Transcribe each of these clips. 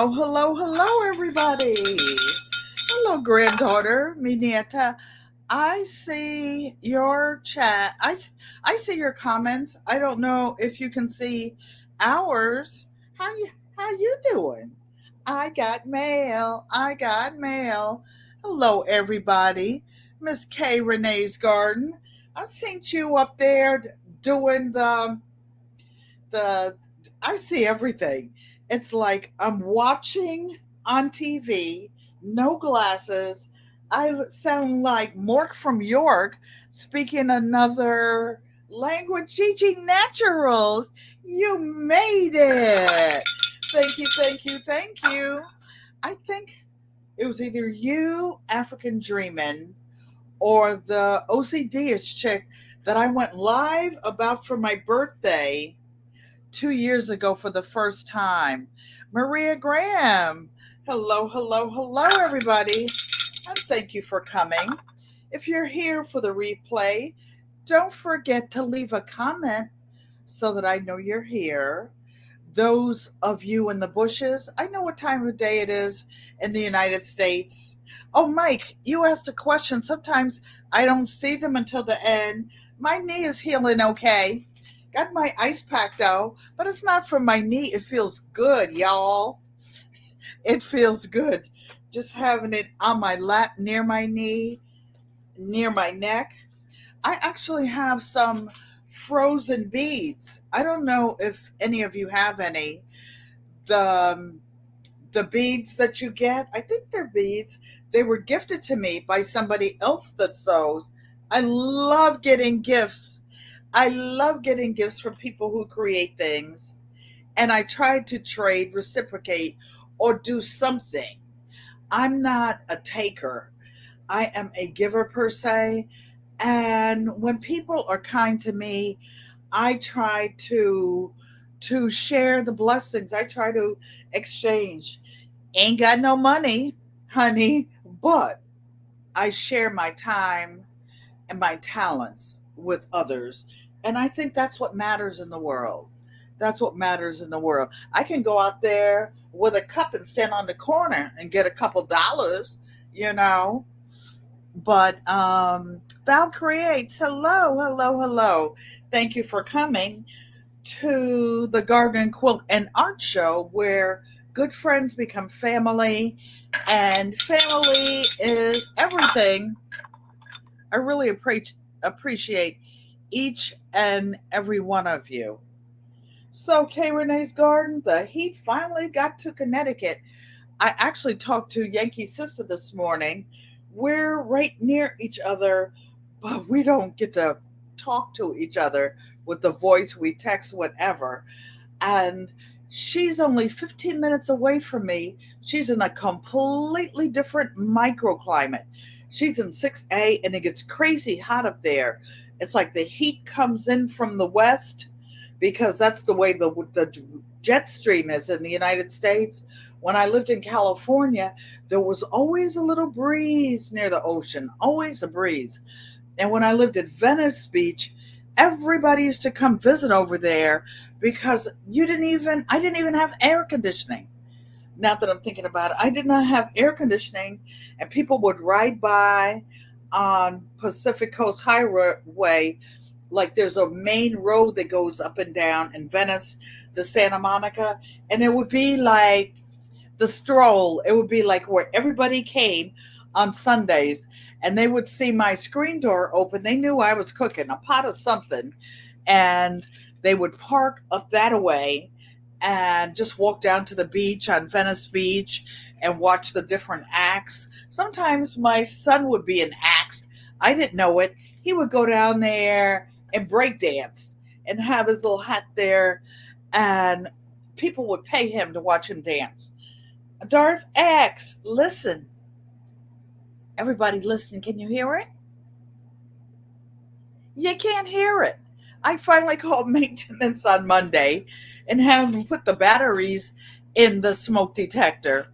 Hello, hello, hello, everybody. Hello, granddaughter, mi nieta. I see your chat. I see your comments. I don't know if you can see ours. How you doing? I got mail. I got mail. Hello, everybody. Miss K. Renee's Garden. I seen you up there doing the I see everything. It's like I'm watching on TV, no glasses. I sound like Mork from York speaking another language. Gigi Naturals, you made it. Thank you, thank you, thank you. I think it was either you, African Dreamin', or the OCD-ish chick that I went live about for my birthday 2 years ago for the first time. Maria Graham. Hello, hello, hello, everybody. And thank you for coming. If you're here for the replay, don't forget to leave a comment so that I know you're here. Those of you in the bushes, I know what time of day it is in the United States. Oh, Mike, you asked a question. Sometimes I don't see them until the end. My knee is healing okay. Got my ice pack though, but it's not from my knee. It feels good, y'all. It feels good. Just having it on my lap, near my knee, near my neck. I actually have some frozen beads. I don't know if any of you have any. The the beads that you get, I think they're beads. They were gifted to me by somebody else that sews. I love getting gifts. I love getting gifts from people who create things. And I try to trade, reciprocate, or do something. I'm not a taker. I am a giver per se. And when people are kind to me, I try to share the blessings. I try to exchange. Ain't got no money, honey, but I share my time and my talents with others. And I think that's what matters in the world. That's what matters in the world. I can go out there with a cup and stand on the corner and get a couple dollars, you know. But Val Creates, hello, hello, hello. Thank you for coming to the Garden Quilt and Art Show where good friends become family and family is everything. I really appreciate each and every one of you. So, K. Renee's Garden, the heat finally got to Connecticut. I actually talked to Yankee Sister this morning. We're right near each other, but we don't get to talk to each other with the voice. We text, whatever. And she's only 15 minutes away from me. She's in a completely different microclimate. She's in 6A and it gets crazy hot up there. It's like the heat comes in from the west because that's the way the jet stream is in the United States. When I lived in California, there was always a little breeze near the ocean, always a breeze. And when I lived at Venice Beach, everybody used to come visit over there because I didn't even have air conditioning. Now that I'm thinking about it, I did not have air conditioning, and people would ride by on Pacific Coast Highway. Like there's a main road that goes up and down in Venice to Santa Monica, and it would be like the stroll. It would be like where everybody came on Sundays and they would see my screen door open. They knew I was cooking a pot of something and they would park up that away and just walk down to the beach on Venice Beach and watch the different acts. Sometimes my son would be an act. I didn't know it. He would go down there and break dance and have his little hat there and people would pay him to watch him dance. Darth X, listen. Everybody listen. Can you hear it? You can't hear it. I finally called maintenance on Monday and had them put the batteries in the smoke detector.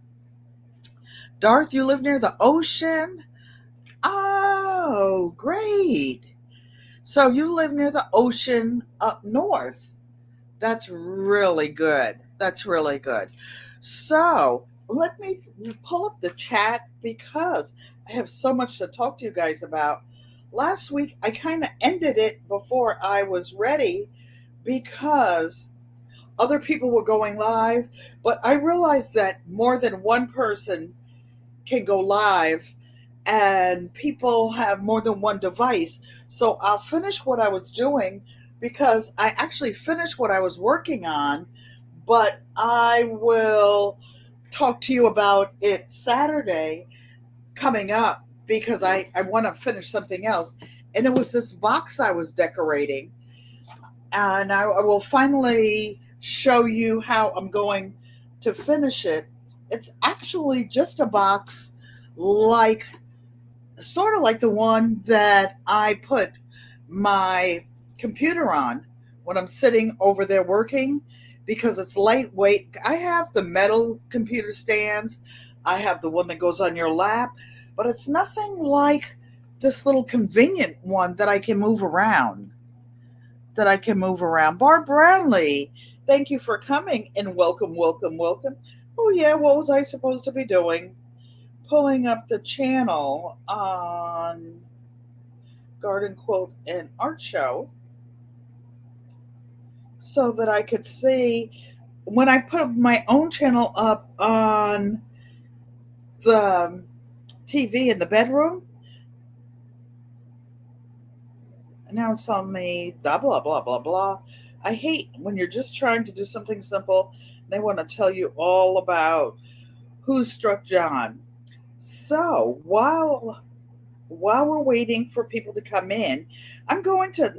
Darth, you live near the ocean? Oh, great. So you live near the ocean up north. That's really good. That's really good. So let me pull up the chat because I have so much to talk to you guys about. Last week, I kind of ended it before I was ready because other people were going live, but I realized that more than one person can go live and people have more than one device. So I'll finish what I was doing because I actually finished what I was working on, but I will talk to you about it Saturday coming up because I want to finish something else. And it was this box I was decorating. And I will finally show you how I'm going to finish it. It's actually just a box like sort of like the one that I put my computer on when I'm sitting over there working because it's lightweight. I have the metal computer stands, I have the one that goes on your lap, but it's nothing like this little convenient one that I can move around. Barb Brownlee, thank you for coming and welcome, welcome, welcome. Oh, yeah, what was I supposed to be doing? Pulling up the channel on Garden Quilt and Art Show so that I could see when I put my own channel up on the TV in the bedroom. And now it's telling me blah, blah, blah, blah, blah. I hate when you're just trying to do something simple. They want to tell you all about who struck John. So while we're waiting for people to come in, I'm going to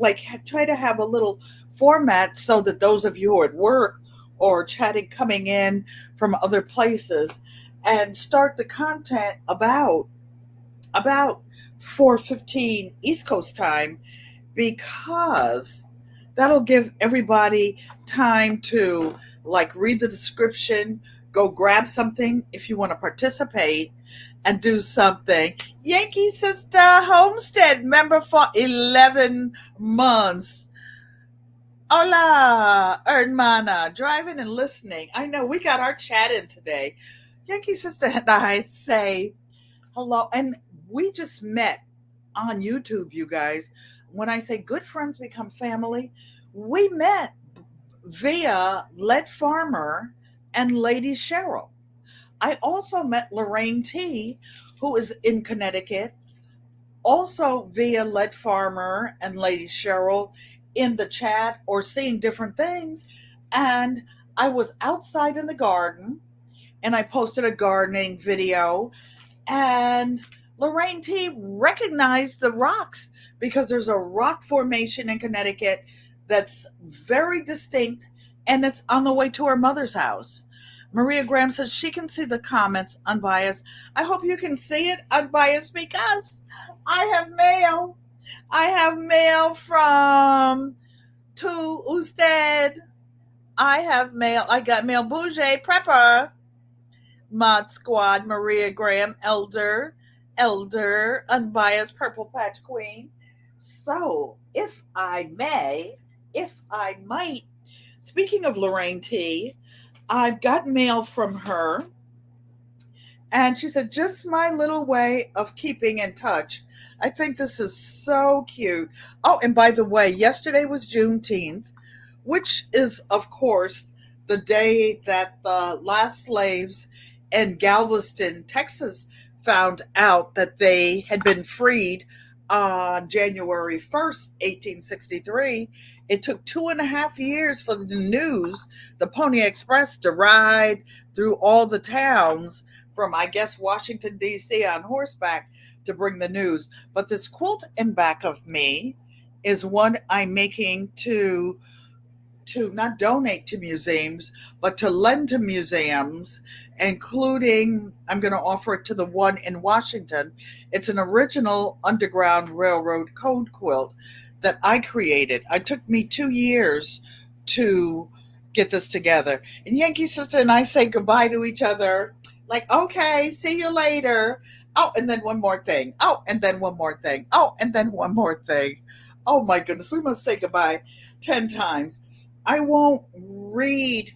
try to have a little format so that those of you who are at work or chatting coming in from other places and start the content about 4:15 East Coast time because that'll give everybody time to read the description, go grab something if you want to participate and do something. Yankee Sister Homestead member for 11 months. Hola, hermana, driving and listening. I know we got our chat in today. Yankee Sister and I say hello, and we just met on YouTube, you guys. When I say good friends become family, we met via Lead Farmer and Lady Cheryl. I also met Lorraine T, who is in Connecticut, also via Lead Farmer and Lady Cheryl in the chat or seeing different things. And I was outside in the garden and I posted a gardening video, and Lorraine T recognized the rocks because there's a rock formation in Connecticut that's very distinct and it's on the way to her mother's house. Maria Graham says she can see the comments unbiased. I hope you can see it unbiased because I have mail. I have mail from To Usted. I have mail. I got mail. Bouger Prepper. Mod Squad, Maria Graham, Elder, Unbiased Purple Patch Queen. So, if I might, speaking of Lorraine T, I've got mail from her, and she said, just my little way of keeping in touch. I think this is so cute. Oh, and by the way, yesterday was Juneteenth, which is, of course, the day that the last slaves in Galveston, Texas, found out that they had been freed on January 1st, 1863. It took 2.5 years for the news, the Pony Express, to ride through all the towns from, I guess, Washington, D.C. on horseback to bring the news. But this quilt in back of me is one I'm making to not donate to museums, but to lend to museums, including I'm going to offer it to the one in Washington. It's an original Underground Railroad code quilt that I created. It took me 2 years to get this together. And Yankee Sister and I say goodbye to each other, like, okay, see you later. Oh, and then one more thing. Oh, and then one more thing. Oh, and then one more thing. Oh my goodness, we must say goodbye 10 times. I won't read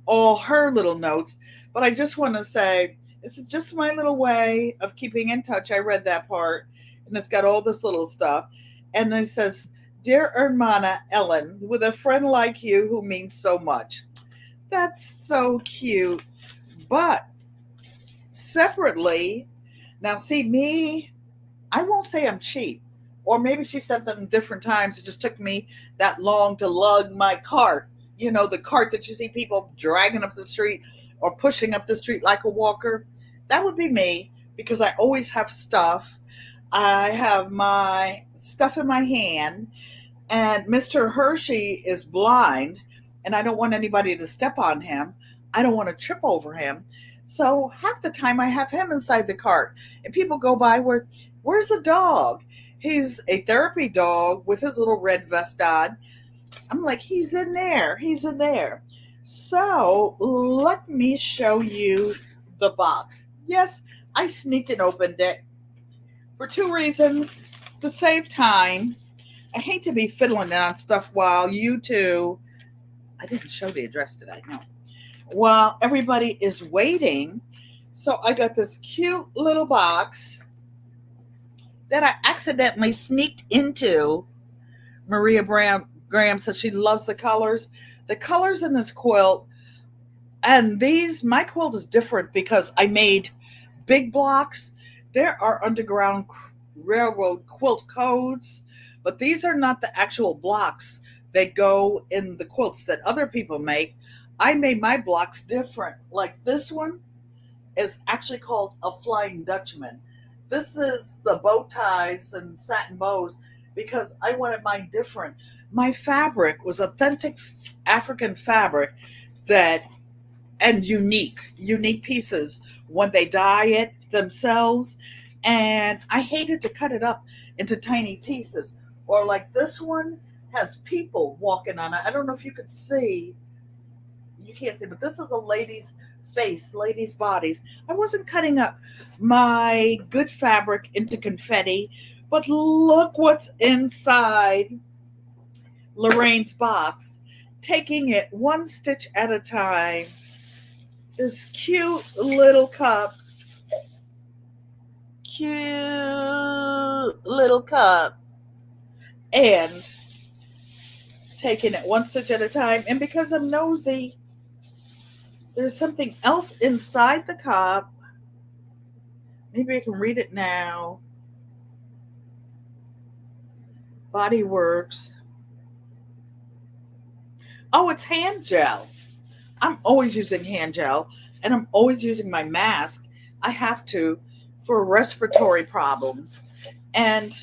all her little notes. But I just want to say this is just my little way of keeping in touch. I read that part, and it's got all this little stuff. And then it says, "Dear Hermana Ellen, with a friend like you who means so much." That's so cute. But separately, now see me, I won't say I'm cheap. Or maybe she sent them different times. It just took me that long to lug my cart. You know, the cart that you see people dragging up the street or pushing up the street like a walker. That would be me because I always have stuff. I have my stuff in my hand, and Mr. Hershey is blind, and I don't want anybody to step on him. I don't want to trip over him. So half the time I have him inside the cart, and people go by, where's the dog? He's a therapy dog with his little red vest on. I'm like, he's in there. He's in there. So let me show you the box. Yes, I sneaked and opened it for two reasons. To save time. I hate to be fiddling on stuff while you two, I didn't show the address, did I? No. While everybody is waiting. So I got this cute little box that I accidentally sneaked into. Maria Graham says she loves the colors. The colors in this quilt, and my quilt is different because I made big blocks. There are Underground Railroad quilt codes, but these are not the actual blocks that go in the quilts that other people make. I made my blocks different. Like this one is actually called a Flying Dutchman. This is the bow ties and satin bows because I wanted mine different. My fabric was authentic African fabric that and unique pieces when they dye it themselves. And I hated to cut it up into tiny pieces. Or like this one has people walking on it. I don't know if you could see. You can't see, but this is a lady's face, ladies' bodies. I wasn't cutting up my good fabric into confetti, but look what's inside Lorraine's box, taking it one stitch at a time. This cute little cup, and taking it one stitch at a time. And because I'm nosy, there's something else inside the cup. Maybe I can read it now. Body Works. Oh, it's hand gel. I'm always using hand gel, and I'm always using my mask. I have to for respiratory problems. And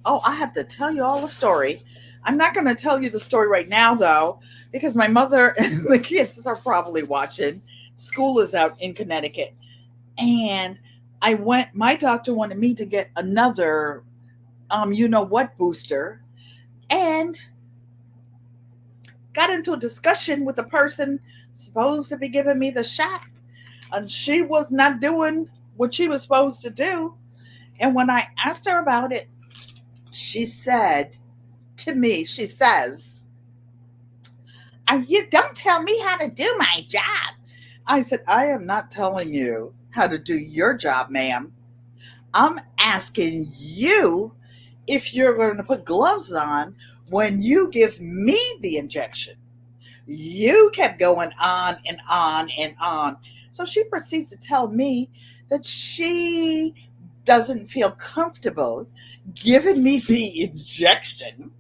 oh, I have to tell you all the story. I'm not going to tell you the story right now, though, because my mother and the kids are probably watching. School is out in Connecticut. And my doctor wanted me to get another, you know what, booster. And got into a discussion with the person supposed to be giving me the shot. And she was not doing what she was supposed to do. And when I asked her about it, she said to me, she says, you don't tell me how to do my job. I said, I am not telling you how to do your job, ma'am. I'm asking you if you're going to put gloves on when you give me the injection. You kept going on and on and on. So she proceeds to tell me that she doesn't feel comfortable giving me the injection.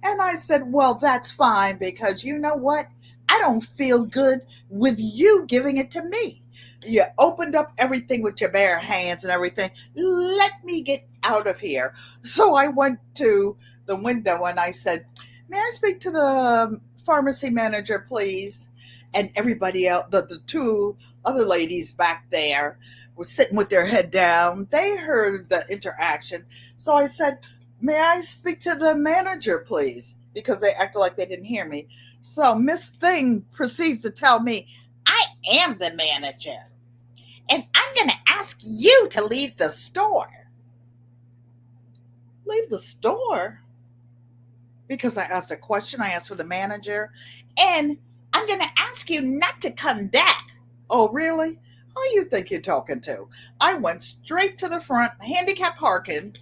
And I said, well, that's fine because you know what? I don't feel good with you giving it to me. You opened up everything with your bare hands and everything. Let me get out of here. So I went to the window and I said, may I speak to the pharmacy manager, please? And everybody else, the two other ladies back there were sitting with their head down. They heard the interaction. So I said, may I speak to the manager, please? Because they acted like they didn't hear me. So Miss Thing proceeds to tell me, I am the manager. And I'm going to ask you to leave the store. Leave the store? Because I asked a question. I asked for the manager. And I'm I'm going to ask you not to come back. Oh, really? Who you think you're talking to? I went straight to the front, handicap parking,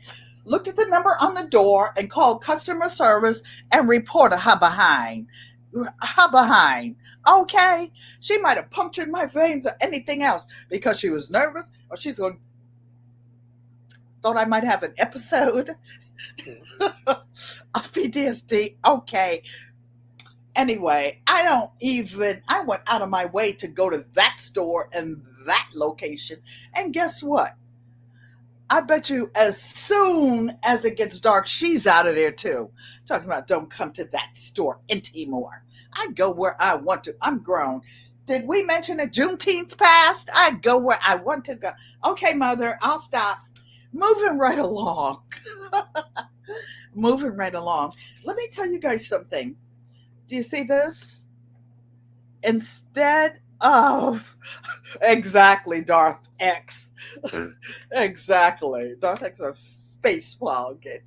looked at the number on the door, and called customer service and reported her behind. Her behind. Okay? She might have punctured my veins or anything else because she was nervous or she's going, thought I might have an episode of PTSD. Okay. Anyway, I went out of my way to go to that store and that location. And guess what? I bet you as soon as it gets dark, she's out of there too. Talking about don't come to that store anymore. I go where I want to. I'm grown. Did we mention that Juneteenth passed? I go where I want to go. Okay, mother, I'll stop. Moving right along. Moving right along. Let me tell you guys something. Do you see this? Instead of exactly Darth X. Exactly. Darth X a face wall. Get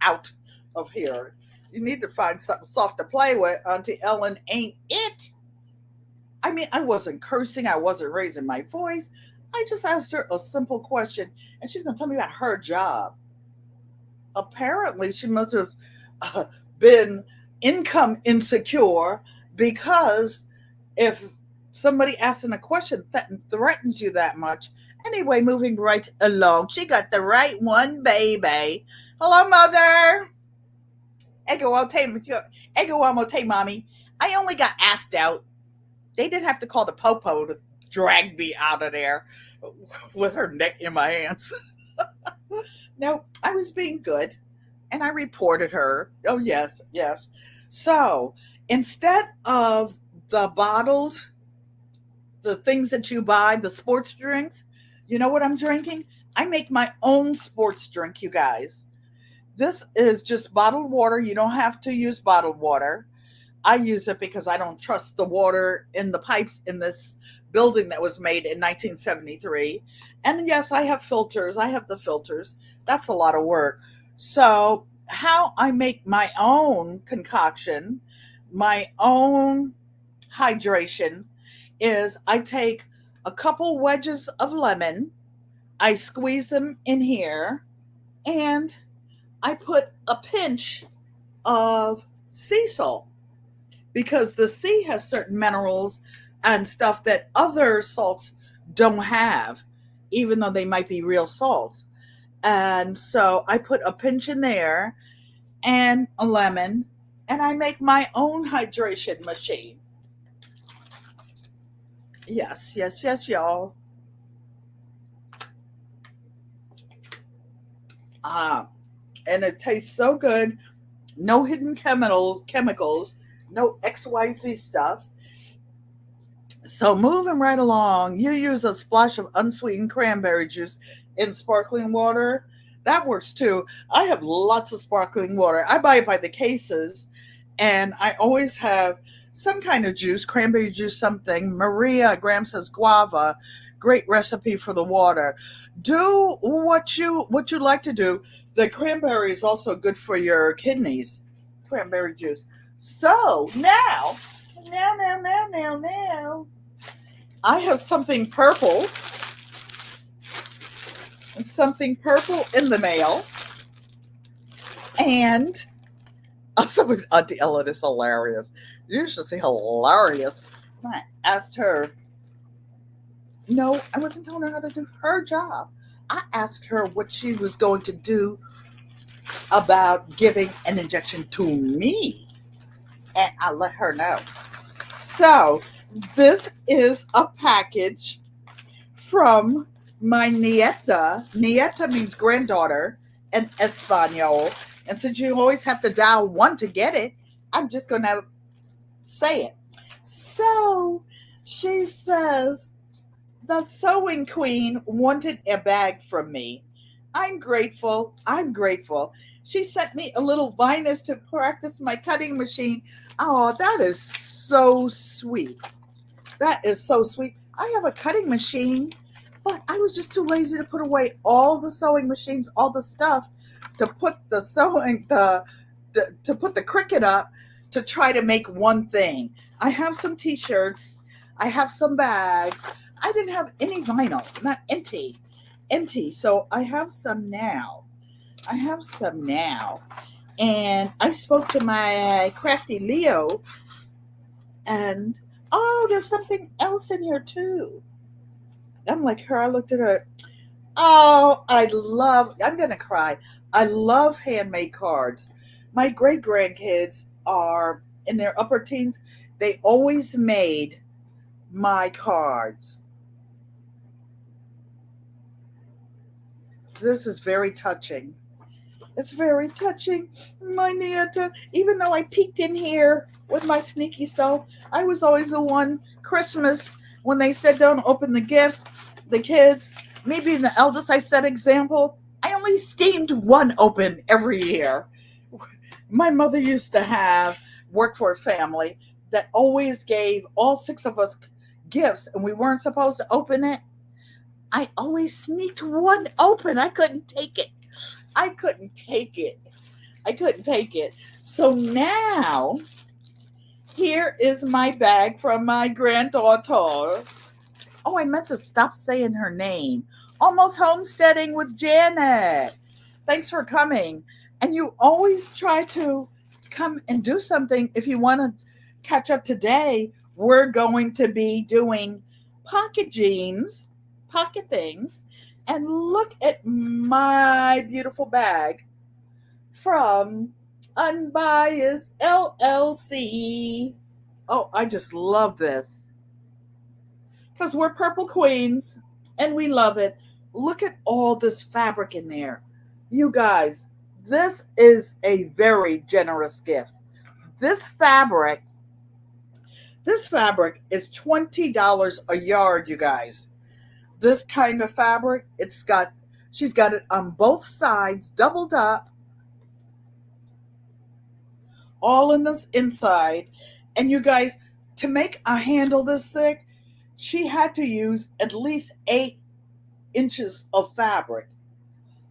out of here. You need to find something soft to play with. Auntie Ellen ain't it. I mean, I wasn't cursing, I wasn't raising my voice. I just asked her a simple question, and she's gonna tell me about her job. Apparently, she must have been income insecure because if somebody asking a question that threatens you that much. Anyway, moving right along. She got the right one, baby. Hello, mother. Ego amo mommy. I only got asked out. They didn't have to call the popo to drag me out of there with her neck in my hands. No, I was being good. And I reported her. Oh, yes, yes. So instead of the bottles, the things that you buy, the sports drinks, you know what I'm drinking? I make my own sports drink, you guys. This is just bottled water. You don't have to use bottled water. I use it because I don't trust the water in the pipes in this building that was made in 1973. And yes, I have filters. I have the filters. That's a lot of work. So, how I make my own concoction, my own hydration, is I take a couple wedges of lemon, I squeeze them in here, and I put a pinch of sea salt because the sea has certain minerals and stuff that other salts don't have, even though they might be real salts. And so I put a pinch in there and a lemon, and I make my own hydration machine. Yes, yes, yes, y'all. Ah, and it tastes so good. No hidden chemicals, no XYZ stuff. So moving right along, you use a splash of unsweetened cranberry juice in sparkling water. That works too. I have lots of sparkling water. I buy it by the cases, and I always have some kind of juice, cranberry juice, something. Maria Graham says guava. Great recipe for the water. Do what you like to do. The cranberry is also good for your kidneys. Cranberry juice. So now. I have something purple in the mail. And somebody's Auntie Ellen is hilarious. You should say hilarious. I asked her. No, I wasn't telling her how to do her job. I asked her what she was going to do about giving an injection to me. And I let her know. So, this is a package from my nieta. Nieta means granddaughter in Espanol. And since you always have to dial one to get it, I'm just going to say it. So, she says, the sewing queen wanted a bag from me. I'm grateful. She sent me a little Vinus to practice my cutting machine. Oh, that is so sweet. That is so sweet. I have a cutting machine, but I was just too lazy to put away all the sewing machines, all the stuff to put the sewing, to put the Cricut up to try to make one thing. I have some t-shirts. I have some bags. I didn't have any vinyl, not empty. So I have some now. And I spoke to my crafty Leo, and oh, there's something else in here too. I'm like her. I looked at her. Oh, I'm going to cry. I love handmade cards. My great grandkids are in their upper teens. They always made my cards. This is very touching. It's very touching, my Nieta. Even though I peeked in here with my sneaky self, I was always the one. Christmas, when they said don't open the gifts, the kids, me being the eldest, I set example. I only steamed one open every year. My mother used to have worked for a family that always gave all six of us gifts, and we weren't supposed to open it. I always sneaked one open. I couldn't take it. I couldn't take it. I couldn't take it. So now, here is my bag from my granddaughter. Oh, I meant to stop saying her name. Almost homesteading with Janet. Thanks for coming. And you always try to come and do something. If you want to catch up today, we're going to be doing pocket jeans, pocket things. And look at my beautiful bag from Unbiased LLC. Oh, I just love this. Because we're purple queens and we love it. Look at all this fabric in there. You guys, this is a very generous gift. This fabric, this fabric is $20 a yard, you guys. This kind of fabric, she's got it on both sides, doubled up, all in this inside. And you guys, to make a handle this thick, she had to use at least 8 inches of fabric.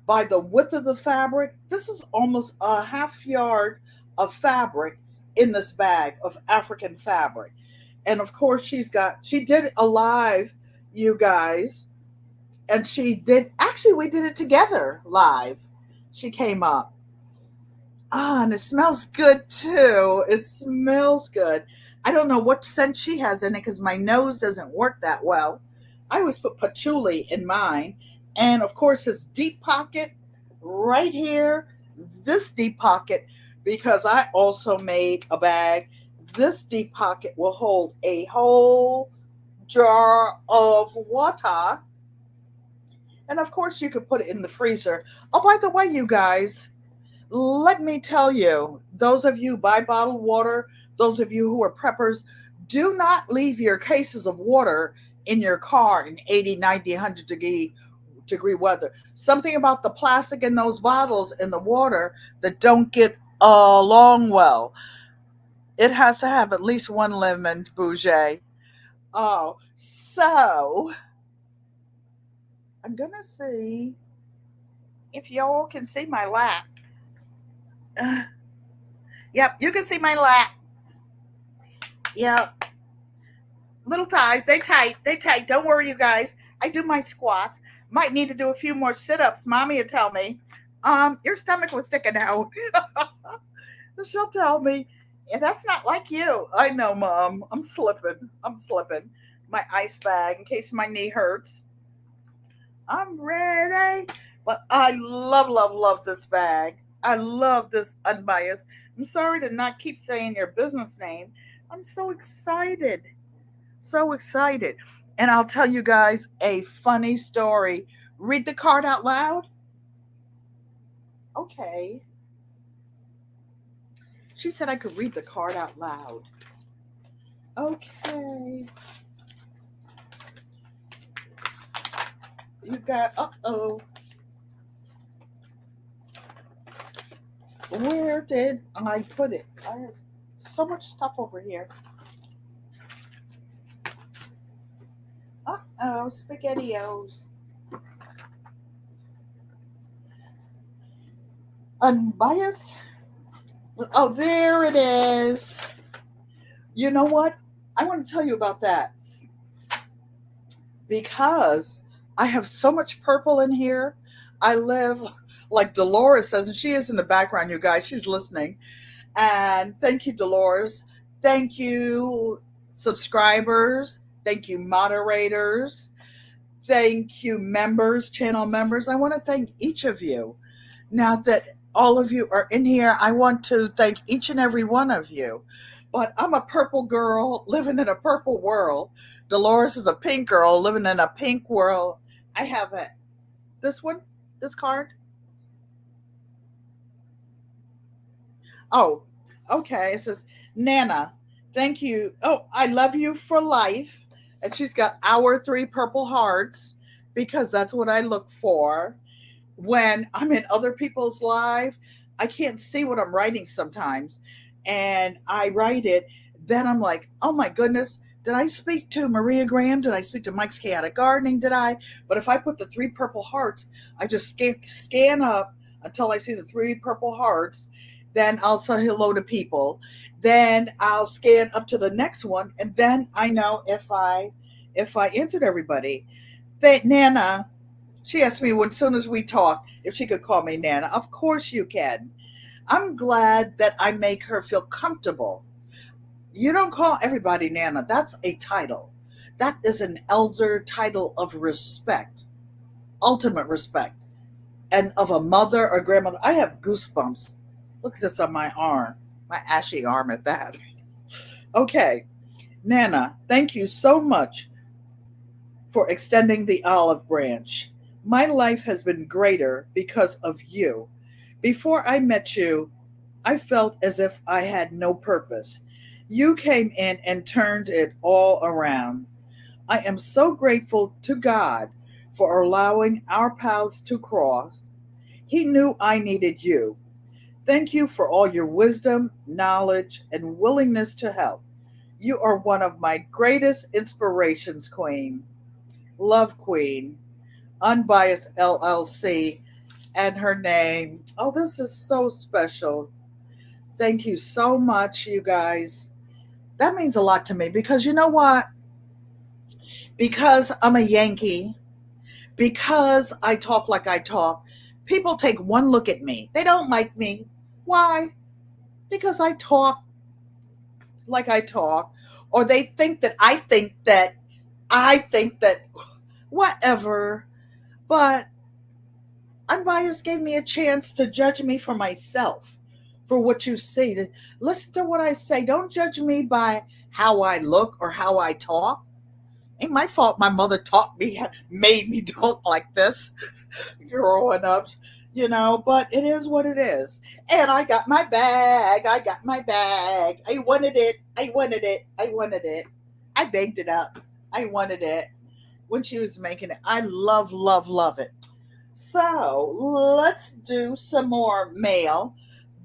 By the width of the fabric, this is almost a half yard of fabric in this bag of African fabric. And of course, she did a live, you guys, and we did it together live. She came up. Ah, and it smells good too. It smells good. I don't know what scent she has in it because my nose doesn't work that well. I always put patchouli in mine. And of course, this deep pocket right here, this deep pocket, because I also made a bag. This deep pocket will hold a whole jar of water. And of course, you could put it in the freezer. Oh, by the way, you guys, let me tell you, those of you who buy bottled water, those of you who are preppers, do not leave your cases of water in your car in 80, 90, 100 degree weather. Something about the plastic in those bottles in the water that don't get along well. It has to have at least one lemon bougie. Oh, so I'm gonna see if y'all can see my lap. Yep, you can see my lap. Yep. Little thighs, they tight. They tight. Don't worry, you guys. I do my squats. Might need to do a few more sit-ups. Mommy will tell me. Your stomach was sticking out. She'll tell me. Yeah, that's not like you. I know, Mom. I'm slipping. My ice bag in case my knee hurts. I'm ready. But I love, love, love this bag. I love this Unbiased. I'm sorry to not keep saying your business name. I'm so excited. So excited. And I'll tell you guys a funny story. Read the card out loud. Okay. She said I could read the card out loud. Okay. You got, uh-oh. Where did I put it? I have so much stuff over here. Uh-oh, SpaghettiOs. Unbiased Oh, there it is. You know what? I want to tell you about that because I have so much purple in here. I live like Dolores says, and she is in the background, you guys. She's listening. And thank you, Dolores. Thank you, subscribers. Thank you, moderators. Thank you, members, channel members. I want to thank each of you. Now that all of you are in here, I want to thank each and every one of you. But I'm a purple girl living in a purple world. Dolores is a pink girl living in a pink world. I have it. This one, this card. Oh, okay. It says, Nana, thank you. Oh, I love you for life. And she's got our 3 purple hearts because that's what I look for. When I'm in other people's live, I can't see what I'm writing sometimes. And I write it. Then I'm like, oh my goodness, did I speak to Maria Graham? Did I speak to Mike's Chaotic Gardening? Did I? But if I put the 3 purple hearts, I just scan up until I see the 3 purple hearts. Then I'll say hello to people. Then I'll scan up to the next one, and then I know if I answered everybody. Nana, she asked me as soon as we talked if she could call me Nana. Of course you can. I'm glad that I make her feel comfortable. You don't call everybody Nana. That's a title. That is an elder title of respect, ultimate respect, and of a mother or grandmother. I have goosebumps. Look at this on my arm, my ashy arm at that. Okay, Nana, thank you so much for extending the olive branch. My life has been greater because of you. Before I met you, I felt as if I had no purpose. You came in and turned it all around. I am so grateful to God for allowing our paths to cross. He knew I needed you. Thank you for all your wisdom, knowledge, and willingness to help. You are one of my greatest inspirations, Queen. Love, Queen. Unbiased LLC, and her name. Oh, this is so special. Thank you so much, you guys. That means a lot to me because you know what? Because I'm a Yankee, because I talk like I talk, people take one look at me. They don't like me. Why? Because I talk like I talk, or they think that I think that whatever. But Unbiased gave me a chance to judge me for myself, for what you see. Listen to what I say. Don't judge me by how I look or how I talk. Ain't my fault my mother taught me, made me talk like this growing up, but it is what it is. And I got my bag. I got my bag. I wanted it. I wanted it. I wanted it. I baked it up. I wanted it when she was making it. I love, love, love it. So let's do some more mail.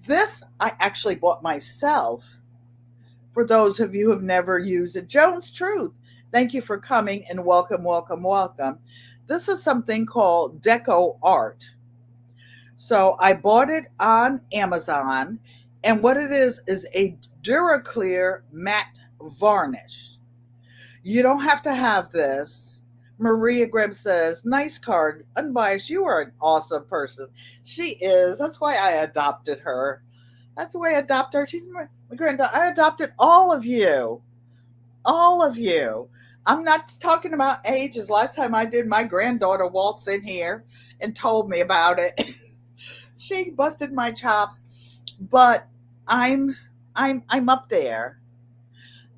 This I actually bought myself. For those of you who have never used it, Jones Truth, thank you for coming and welcome, welcome, welcome. This is something called Deco Art. So I bought it on Amazon, and what it is a Duraclear matte varnish. You don't have to have this. Maria Graham says, nice card. Unbiased, you are an awesome person. She is. That's why I adopted her. That's why I adopted her. She's my granddaughter. I adopted all of you. All of you. I'm not talking about ages. Last time I did, my granddaughter waltzed in here and told me about it. She busted my chops. But I'm up there.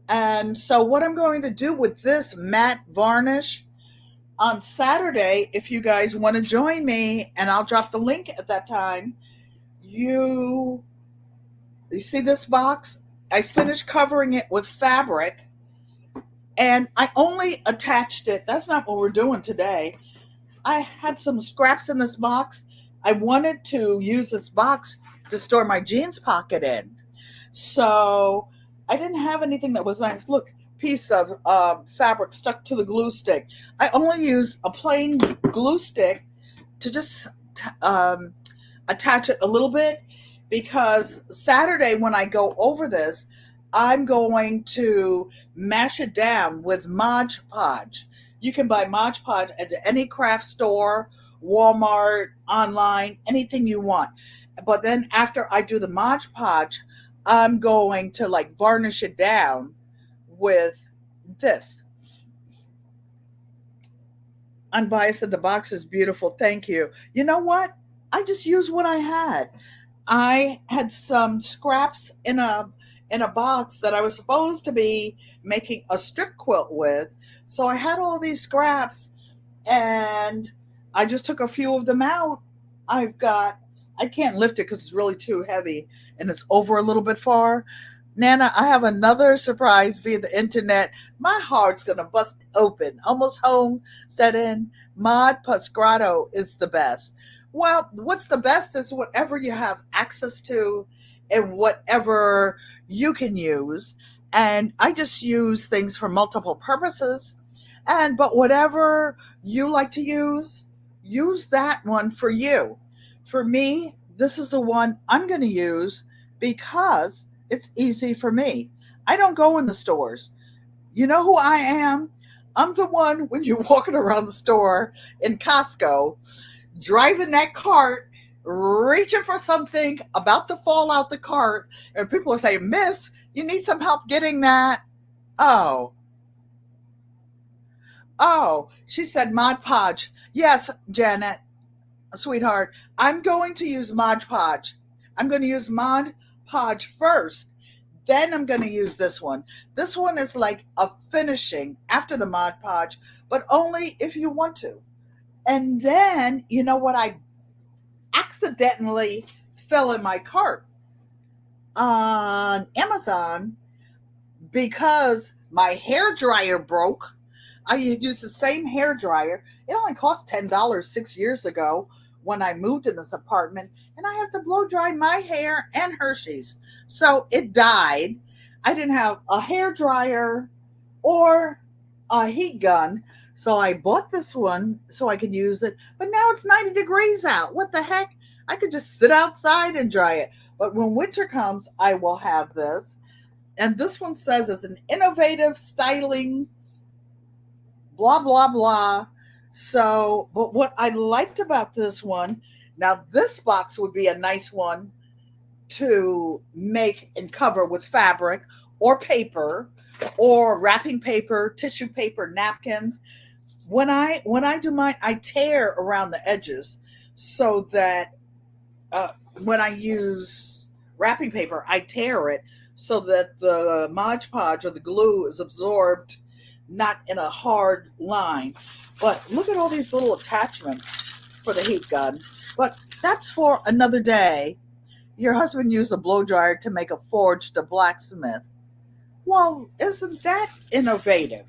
And so what I'm going to do with this matte varnish on Saturday, if you guys want to join me, and I'll drop the link at that time, you see this box? I finished covering it with fabric, and I only attached it. That's not what we're doing today. I had some scraps in this box. I wanted to use this box to store my jeans pocket in. So I didn't have anything that was nice. Look, piece of fabric stuck to the glue stick. I only used a plain glue stick to just attach it a little bit. because Saturday when I go over this, I'm going to mash it down with Mod Podge. You can buy Mod Podge at any craft store, Walmart, online, anything you want. But then after I do the Mod Podge, I'm going to like varnish it down with this. Unbiased, the box is beautiful. Thank you. You know what? I just used what I had. I had some scraps in a box that I was supposed to be making a strip quilt with. So I had all these scraps and I just took a few of them out. I can't lift it because it's really too heavy and it's over a little bit far. Nana, I have another surprise via the internet. My heart's gonna bust open. Almost home, set in. Mod Pasgrado is the best. Well, what's the best is whatever you have access to and whatever you can use. And I just use things for multiple purposes. But whatever you like to use that one for you. For me, this is the one I'm going to use because it's easy for me. I don't go in the stores. You know who I am? I'm the one when you're walking around the store in Costco, driving that cart, reaching for something, about to fall out the cart, and people are saying, Miss, you need some help getting that. Oh, oh, she said Mod Podge. Yes, Janet, sweetheart, I'm going to use Mod Podge. I'm going to use Mod Podge first. Then I'm going to use this one. This one is like a finishing after the Mod Podge, but only if you want to. And then, you know what I accidentally fell in my cart on Amazon because my hair dryer broke. I used the same hair dryer. It only cost $10 6 years ago when I moved in this apartment, and I have to blow dry my hair and Hershey's. So it died. I didn't have a hair dryer or a heat gun. So I bought this one so I could use it. But now it's 90 degrees out. What the heck? I could just sit outside and dry it. But when winter comes, I will have this. And this one says it's an innovative styling, blah, blah, blah. So, but what I liked about this one, now this box would be a nice one to make and cover with fabric or paper or wrapping paper, tissue paper, napkins. When I do mine, I tear around the edges so that when I use wrapping paper, I tear it so that the Mod Podge or the glue is absorbed, not in a hard line. But look at all these little attachments for the heat gun. But that's for another day. Your husband used a blow dryer to make a forge to blacksmith. Well, isn't that innovative?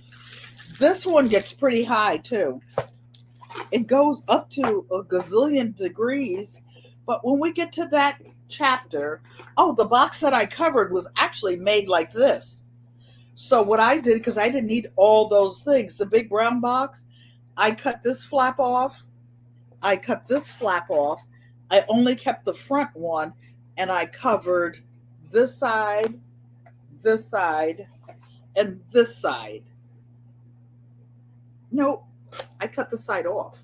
This one gets pretty high too. It goes up to a gazillion degrees. But when we get to that chapter, oh, the box that I covered was actually made like this. So what I did, because I didn't need all those things, the big brown box, I cut this flap off. I cut this flap off. I only kept the front one, and I covered this side, and this side. No, I cut the side off.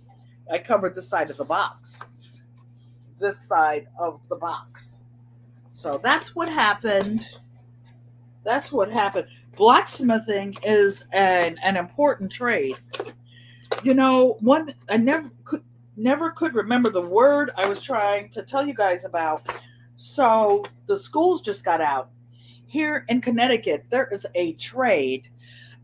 I covered the side of the box. This side of the box. So that's what happened. That's what happened. Blacksmithing is an important trade. You know, one I never could remember the word I was trying to tell you guys about. So the schools just got out. Here in Connecticut, there is a trade.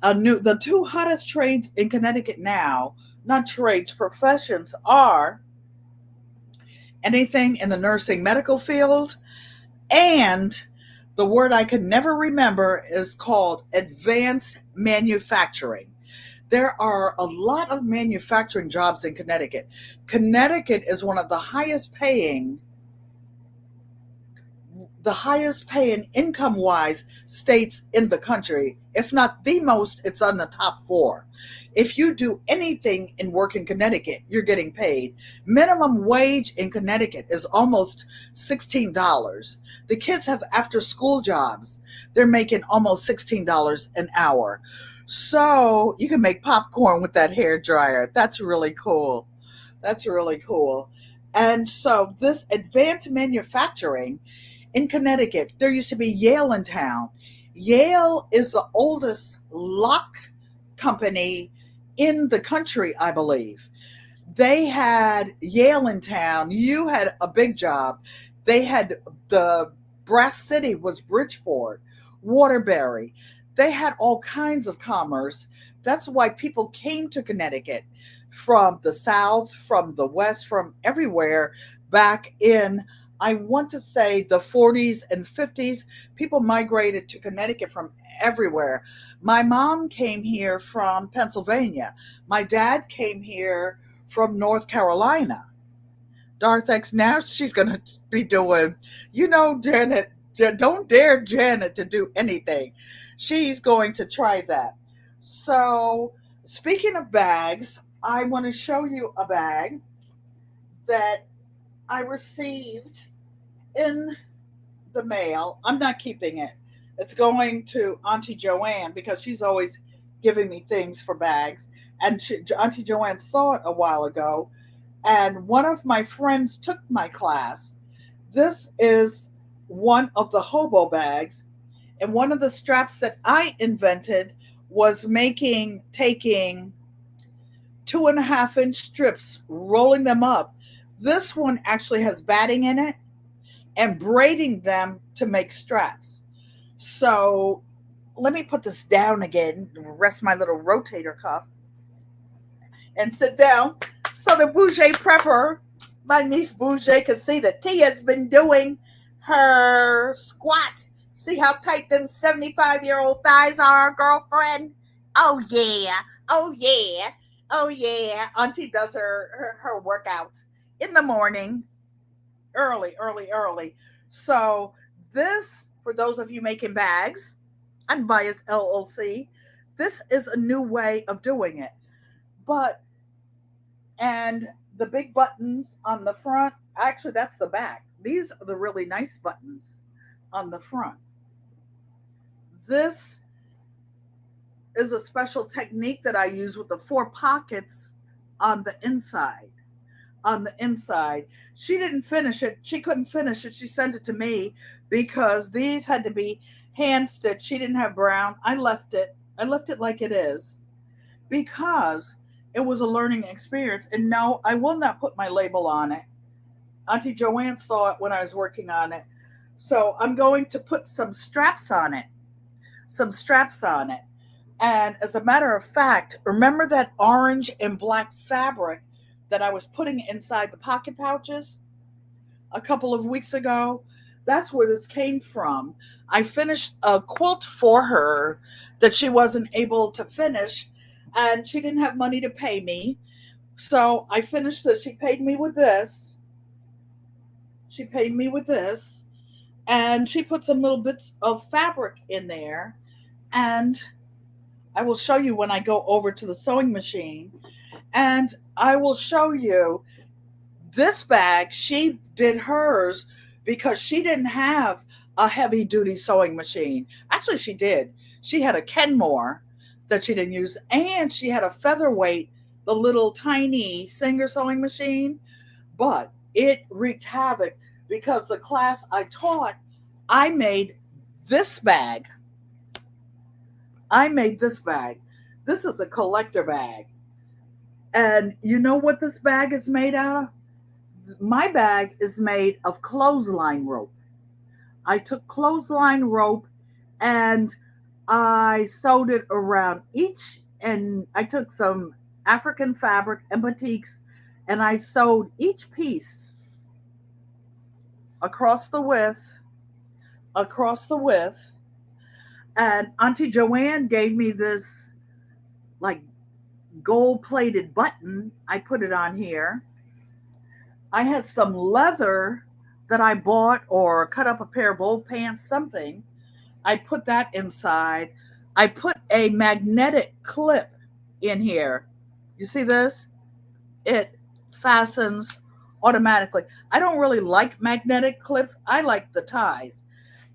The two hottest trades in Connecticut now, not trades, professions, are anything in the nursing medical field, and the word I could never remember is called advanced manufacturing. There are a lot of manufacturing jobs in Connecticut. Connecticut is one of the highest paying the highest paying income wise states in the country. If not the most, it's on the top four. If you do anything in work in Connecticut, you're getting paid. Minimum wage in Connecticut is almost $16. The kids have after school jobs. They're making almost $16 an hour. So you can make popcorn with that hair dryer. That's really cool. That's really cool. And so this advanced manufacturing in Connecticut, there used to be Yale in town. Yale is the oldest lock company in the country, I believe. They had Yale in town. You had a big job. They had the Brass City was Bridgeport, Waterbury. They had all kinds of commerce. That's why people came to Connecticut from the South, from the West, from everywhere back in, I want to say, the 40s and 50s. People migrated to Connecticut from everywhere. My mom came here from Pennsylvania. My dad came here from North Carolina. Darthex, now she's going to be doing, Janet, don't dare Janet to do anything. She's going to try that. So, speaking of bags, I want to show you a bag that I received in the mail. I'm not keeping it. It's going to Auntie Joanne because she's always giving me things for bags. And Auntie Joanne saw it a while ago, and one of my friends took my class. This is one of the hobo bags, and one of the straps that I invented was taking 2.5-inch strips, rolling them up. This one actually has batting in it and braiding them to make straps. So let me put this down again, rest my little rotator cuff, and sit down so the Bouger Prepper, my niece Bouger, can see that Tia's been doing her squats. See how tight them 75-year-old thighs are, girlfriend? Oh, yeah. Oh, yeah. Oh, yeah. Auntie does her workouts in the morning, early, early, early. So this, for those of you making bags, Unbiased LLC, this is a new way of doing it. But, and the big buttons on the front, actually, that's the back. These are the really nice buttons on the front. This is a special technique that I use with the 4 pockets on the inside. On the inside. She didn't finish it. She couldn't finish it. She sent it to me because these had to be hand stitched. She didn't have brown. I left it. I left it like it is because it was a learning experience. And no, I will not put my label on it. Auntie Joanne saw it when I was working on it. So I'm going to put some straps on it. Some straps on it. And as a matter of fact, remember that orange and black fabric that I was putting inside the pocket pouches a couple of weeks ago? That's where this came from. I finished a quilt for her that she wasn't able to finish, and she didn't have money to pay me. So I finished this. She paid me with this. She paid me with this. And she put some little bits of fabric in there. And I will show you when I go over to the sewing machine. And I will show you this bag. She did hers because she didn't have a heavy duty sewing machine. Actually, she did. She had a Kenmore that she didn't use, and she had a featherweight, the little tiny Singer sewing machine, but it wreaked havoc because the class I taught, I made this bag. I made this bag. This is a collector bag. And you know what this bag is made out of? My bag is made of clothesline rope. I took clothesline rope and I sewed it around each, and I took some African fabric and batiks, and I sewed each piece across the width, and Auntie Joanne gave me this like gold plated button. I put it on here. I had some leather that I bought or cut up a pair of old pants, something. I put that inside. I put a magnetic clip in here. You see this? It fastens automatically. I don't really like magnetic clips. I like the ties.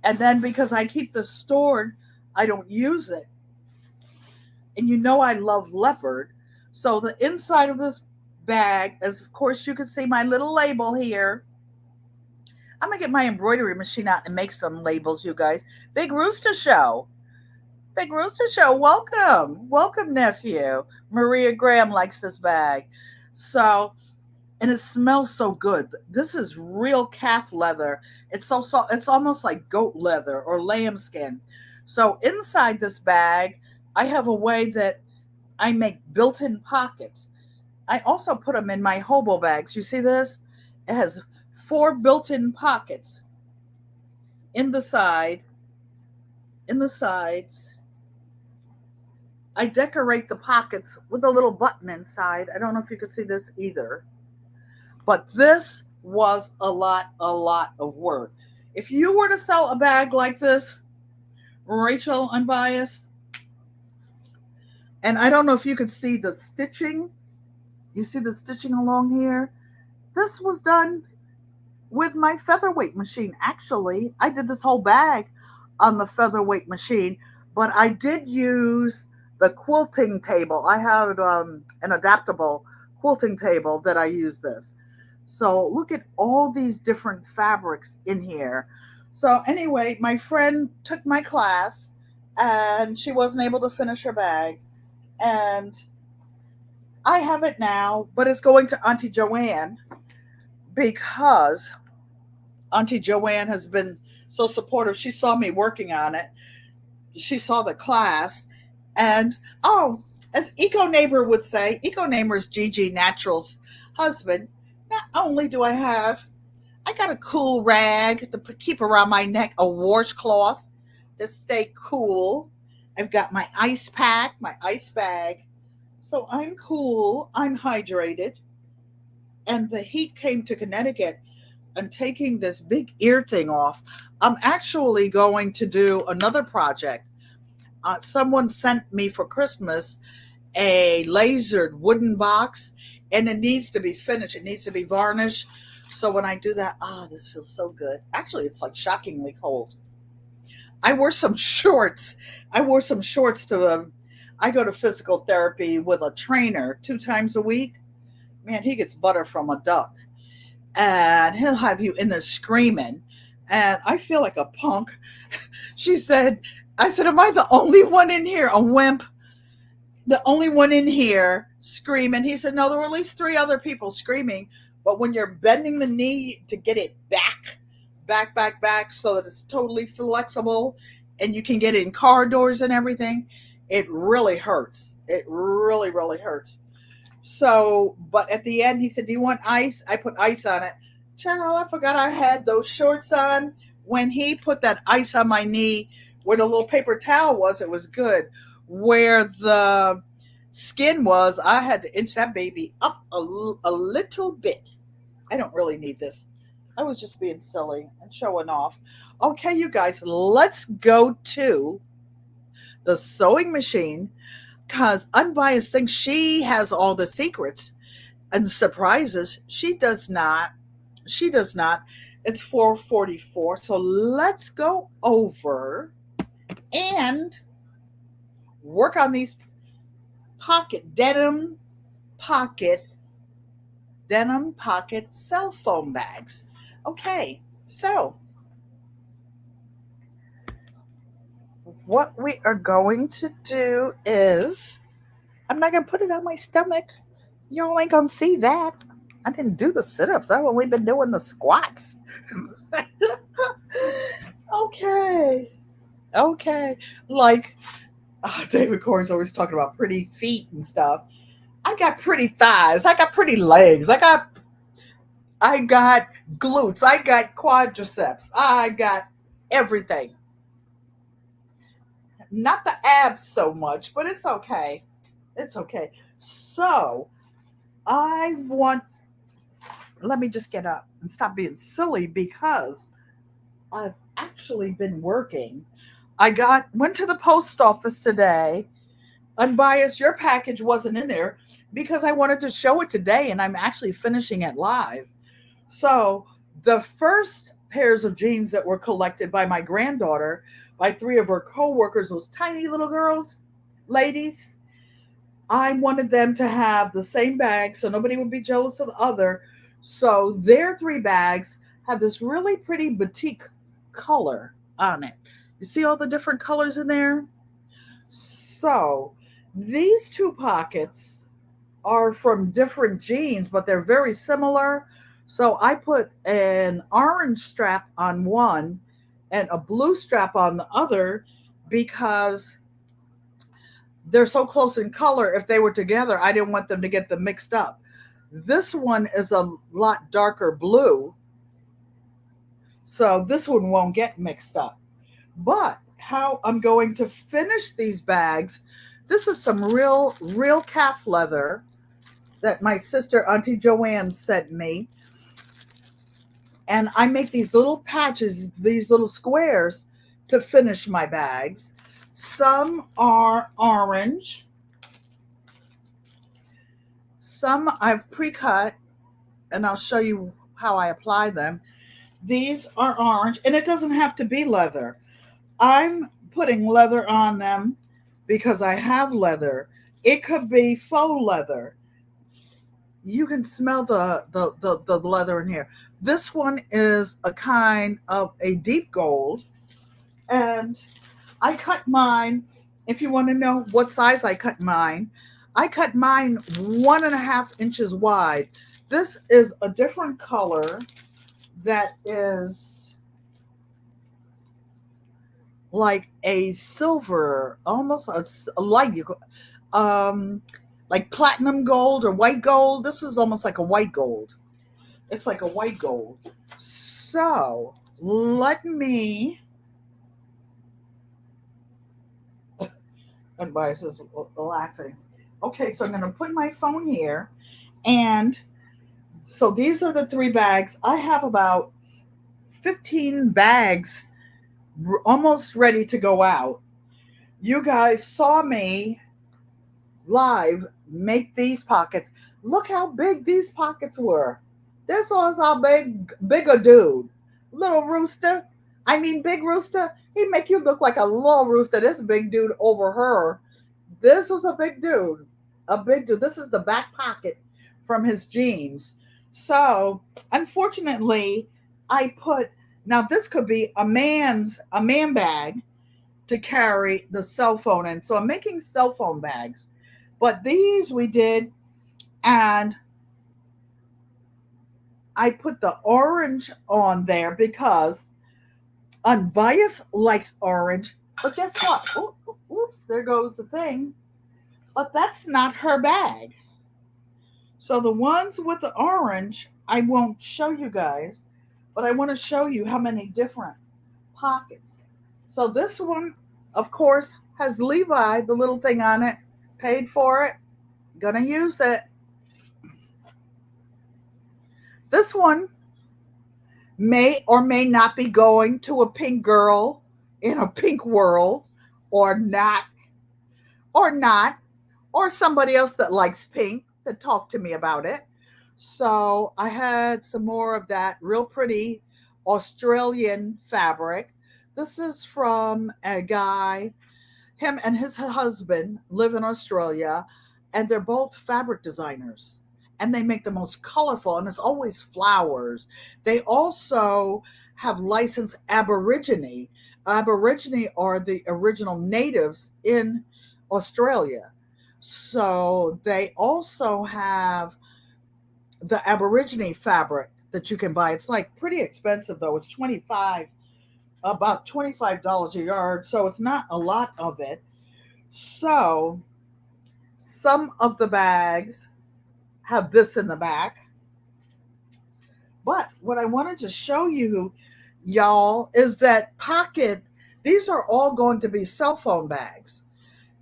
And then because I keep this stored, I don't use it. And you know I love leopard. So the inside of this bag, as of course you can see my little label here. I'm gonna get my embroidery machine out and make some labels, you guys. Big Rooster Show. Big Rooster Show, welcome. Welcome, nephew. Maria Graham likes this bag. So, and it smells so good. This is real calf leather. It's so soft. It's almost like goat leather or lambskin. So inside this bag, I have a way that I make built-in pockets. I also put them in my hobo bags. You see this? It has 4 built-in pockets in the side, in the sides. I decorate the pockets with a little button inside. I don't know if you can see this either. But this was a lot of work. If you were to sell a bag like this, Rachel Unbiased, and I don't know if you could see the stitching. You see the stitching along here? This was done with my featherweight machine. Actually, I did this whole bag on the featherweight machine, but I did use the quilting table. I have an adaptable quilting table that I use this. So look at all these different fabrics in here. So anyway, my friend took my class and she wasn't able to finish her bag. And I have it now, but it's going to Auntie Joanne because Auntie Joanne has been so supportive. She saw me working on it. She saw the class. And oh, as Eco Neighbor would say, Eco Neighbor's Gigi Natural's husband, not only do I got a cool rag to keep around my neck, a washcloth to stay cool. I've got my ice pack, my ice bag. So I'm cool, I'm hydrated. And the heat came to Connecticut. I'm taking this big ear thing off. I'm actually going to do another project. Someone sent me for Christmas a lasered wooden box, and it needs to be finished. It needs to be varnished. So when I do that, this feels so good. Actually, it's like shockingly cold. I wore some shorts. I wore some shorts to. I go to physical therapy with a trainer 2 times a week. Man, he gets butter from a duck, and he'll have you in there screaming. And I feel like a punk. She said, I said, am I the only one in here, a wimp? The only one in here screaming. He said, no, there were at least 3 other people screaming. But when you're bending the knee to get it back, so that it's totally flexible and you can get in car doors and everything, it really hurts. It really, really hurts. So, but at the end, he said, do you want ice? I put ice on it. Child, I forgot I had those shorts on. When he put that ice on my knee, where the little paper towel was, it was good. Where the skin was, I had to inch that baby up a little bit. I don't really need this. I was just being silly and showing off. Okay, you guys, let's go to the sewing machine because Unbiased thinks she has all the secrets and surprises. She does not. She does not. It's 4:44. So let's go over and work on these pocket denim pocket cell phone bags. Okay, so what we are going to do is I'm not gonna put it on my stomach. Y'all ain't gonna see that. I didn't do the sit-ups. I've only been doing the squats. Okay. Okay. Like David Corey's always talking about pretty feet and stuff. I got pretty thighs. I got pretty legs. I got glutes. I got quadriceps. I got everything. Not the abs so much, but it's okay. It's okay. So I want let me just get up and stop being silly because I've actually been working. Went to the post office today. Unbiased, your package wasn't in there because I wanted to show it today and I'm actually finishing it live. So the first pairs of jeans that were collected by my granddaughter, by three of her co-workers, those tiny little girls, ladies, I wanted them to have the same bag so nobody would be jealous of the other. So their three bags have this really pretty batik color on it. You see all the different colors in there? So these two pockets are from different jeans, but they're very similar. So I put an orange strap on one and a blue strap on the other because they're so close in color. If they were together, I didn't want them to get them mixed up. This one is a lot darker blue, so this one won't get mixed up. But how I'm going to finish these bags, this is some real calf leather that my sister Auntie Joanne sent me. And I make these little patches, these little squares to finish my bags. Some are orange. Some I've pre-cut, and I'll show you how I apply them. These are orange, and it doesn't have to be leather. I'm putting leather on them because I have leather. It could be faux leather. You can smell the leather in here. This one is a kind of a deep gold, and I cut mine. If you want to know what size I cut mine 1.5 inches wide. This is a different color that is like a silver, almost a light, like platinum gold or white gold. This is almost like a white gold. It's like a white gold. So let me. And Bias is laughing. Okay, so I'm going to put my phone here, and so these are the three bags. I have about 15 bags almost ready to go out. You guys saw me live make these pockets. Look how big these pockets were. This was a bigger dude. Little rooster. I mean, big rooster. He'd make you look like a little rooster. This big dude over her. This was a big dude. A big dude. This is the back pocket from his jeans. So, unfortunately, I put, now this could be a man bag to carry the cell phone in. So I'm making cell phone bags. But these we did, and I put the orange on there because Unbiased likes orange. But guess what? Oops, there goes the thing. But that's not her bag. So the ones with the orange, I won't show you guys, but I want to show you how many different pockets. So this one, of course, has Levi, the little thing on it. Paid for it. Gonna use it. This one may or may not be going to a pink girl in a pink world, or not, or not, or somebody else that likes pink that talked to me about it. So I had some more of that real pretty Australian fabric. This is from a guy. Him and his husband live in Australia, and they're both fabric designers. And they make the most colorful, and it's always flowers. They also have licensed Aborigine. Aborigine are the original natives in Australia. So they also have the Aborigine fabric that you can buy. It's like pretty expensive though. It's about $25 a yard. So it's not a lot of it. So some of the bags have this in the back. But what I wanted to show you, y'all, is that pocket, these are all going to be cell phone bags.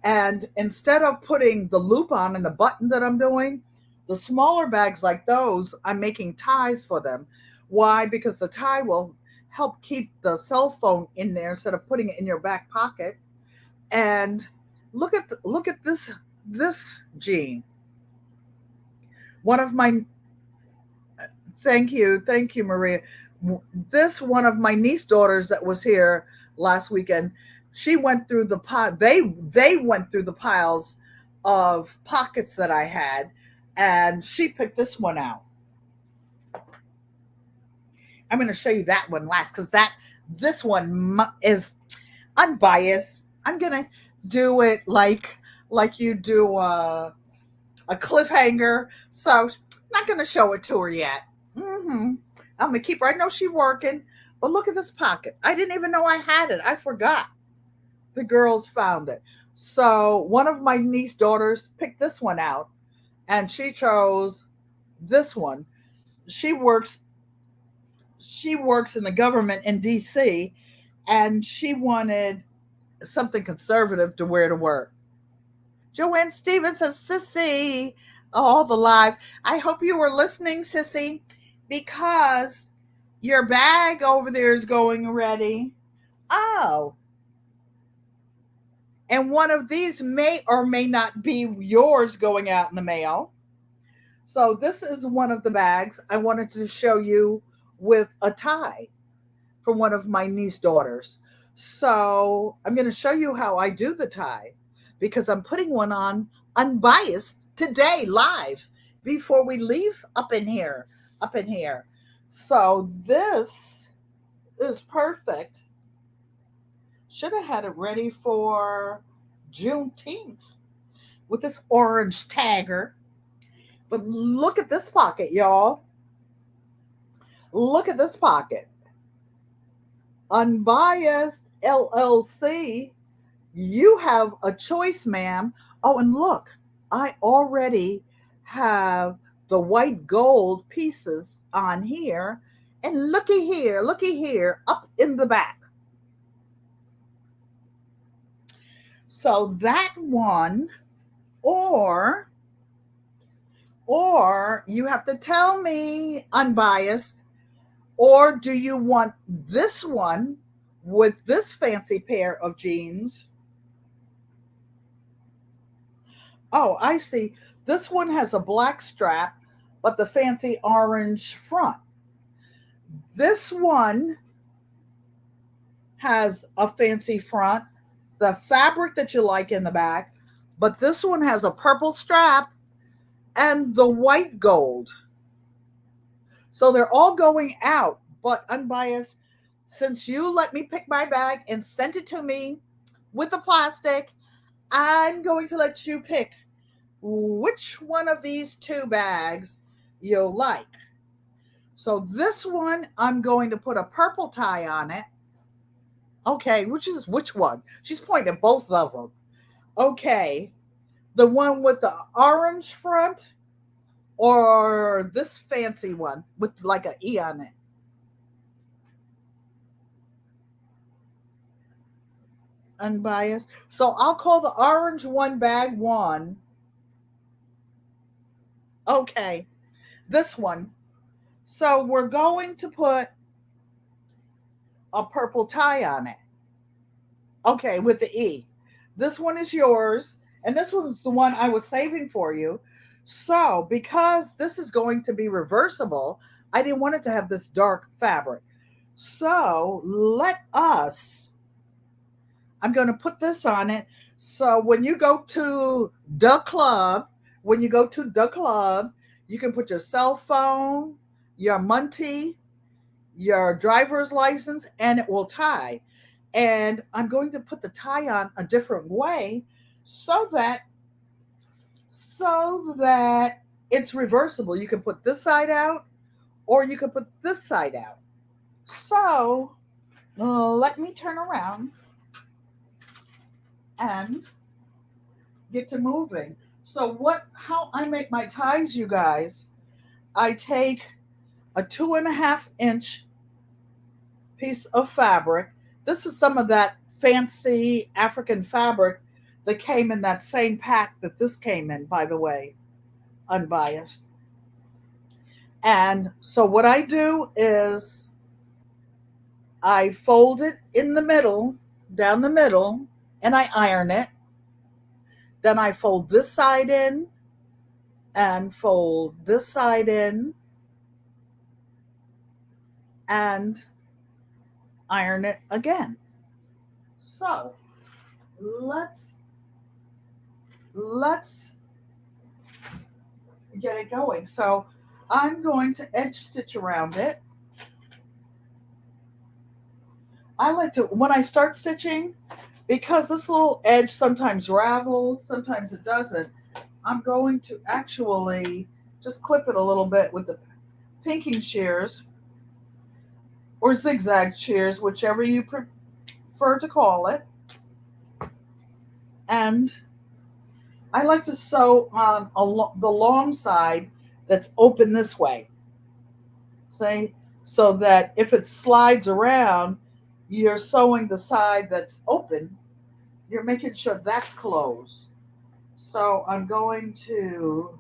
And instead of putting the loop on and the button that I'm doing, The smaller bags like those, I'm making ties for them. Why? Because the tie will help keep the cell phone in there instead of putting it in your back pocket. And look at this jean. One of my thank you, Maria. This one of my niece daughters that was here last weekend. She went through the pot. They went through the piles of pockets that I had, and she picked this one out. I'm going to show you that one last because that this one is unbiased. I'm going to do it like you do a cliffhanger. So not going to show it to her yet. I'm gonna keep her. I know she's working, but look at this pocket. I didn't even know I had it. I forgot. The girls found it. So one of my niece daughters picked this one out, and she chose this one. She works. She works in the government in D.C., and she wanted something conservative to wear to work. Joanne Stevens says, Sissy, all the live. I hope you were listening, Sissy, because your bag over there is going ready. Oh. And one of these may or may not be yours going out in the mail. So this is one of the bags I wanted to show you with a tie for one of my niece daughters. So I'm going to show you how I do the tie because I'm putting one on unbiased today live before we leave up in here. So this is perfect. Should have had it ready for Juneteenth with this orange tagger. But look at this pocket, y'all. Look at this pocket. Unbiased LLC. You have a choice, ma'am. Oh, and look, I already have the white gold pieces on here. And looky here, up in the back. So that one, or you have to tell me unbiased, or do you want this one with this fancy pair of jeans? Oh, I see. This one has a black strap, but the fancy orange front. This one has a fancy front, the fabric that you like in the back, but this one has a purple strap and the white gold. So they're all going out, but unbiased. Since you let me pick my bag and sent it to me with the plastic, I'm going to let you pick which one of these two bags you'll like. So this one, I'm going to put a purple tie on it. Okay, which one? She's pointing at both of them. Okay, the one with the orange front or this fancy one with like an E on it? Unbiased. So I'll call the orange one bag one. Okay, this one. So we're going to put a purple tie on it. Okay, with the E. This one is yours, and this one's the one I was saving for you. So, because this is going to be reversible, I didn't want it to have this dark fabric. So, I'm going to put this on it. So, when you go to the club, you can put your cell phone, your muntie, your driver's license, and it will tie. And I'm going to put the tie on a different way so that it's reversible. You can put this side out or you can put this side out. So let me turn around and get to moving. So how I make my ties, you guys, I take a 2.5-inch piece of fabric. This is some of that fancy African fabric that came in that same pack that this came in, by the way. unbiased. And so what I do is I fold it in the middle, down the middle, and I iron it. Then I fold this side in and fold this side in and iron it again. So let's get it going. So I'm going to edge stitch around it. I like to, when I start stitching, because this little edge sometimes ravels, sometimes it doesn't, I'm going to actually just clip it a little bit with the pinking shears or zigzag shears, whichever you prefer to call it. And I like to sew on the long side that's open this way. See? So that if it slides around, you're sewing the side that's open. You're making sure that's closed. So I'm going to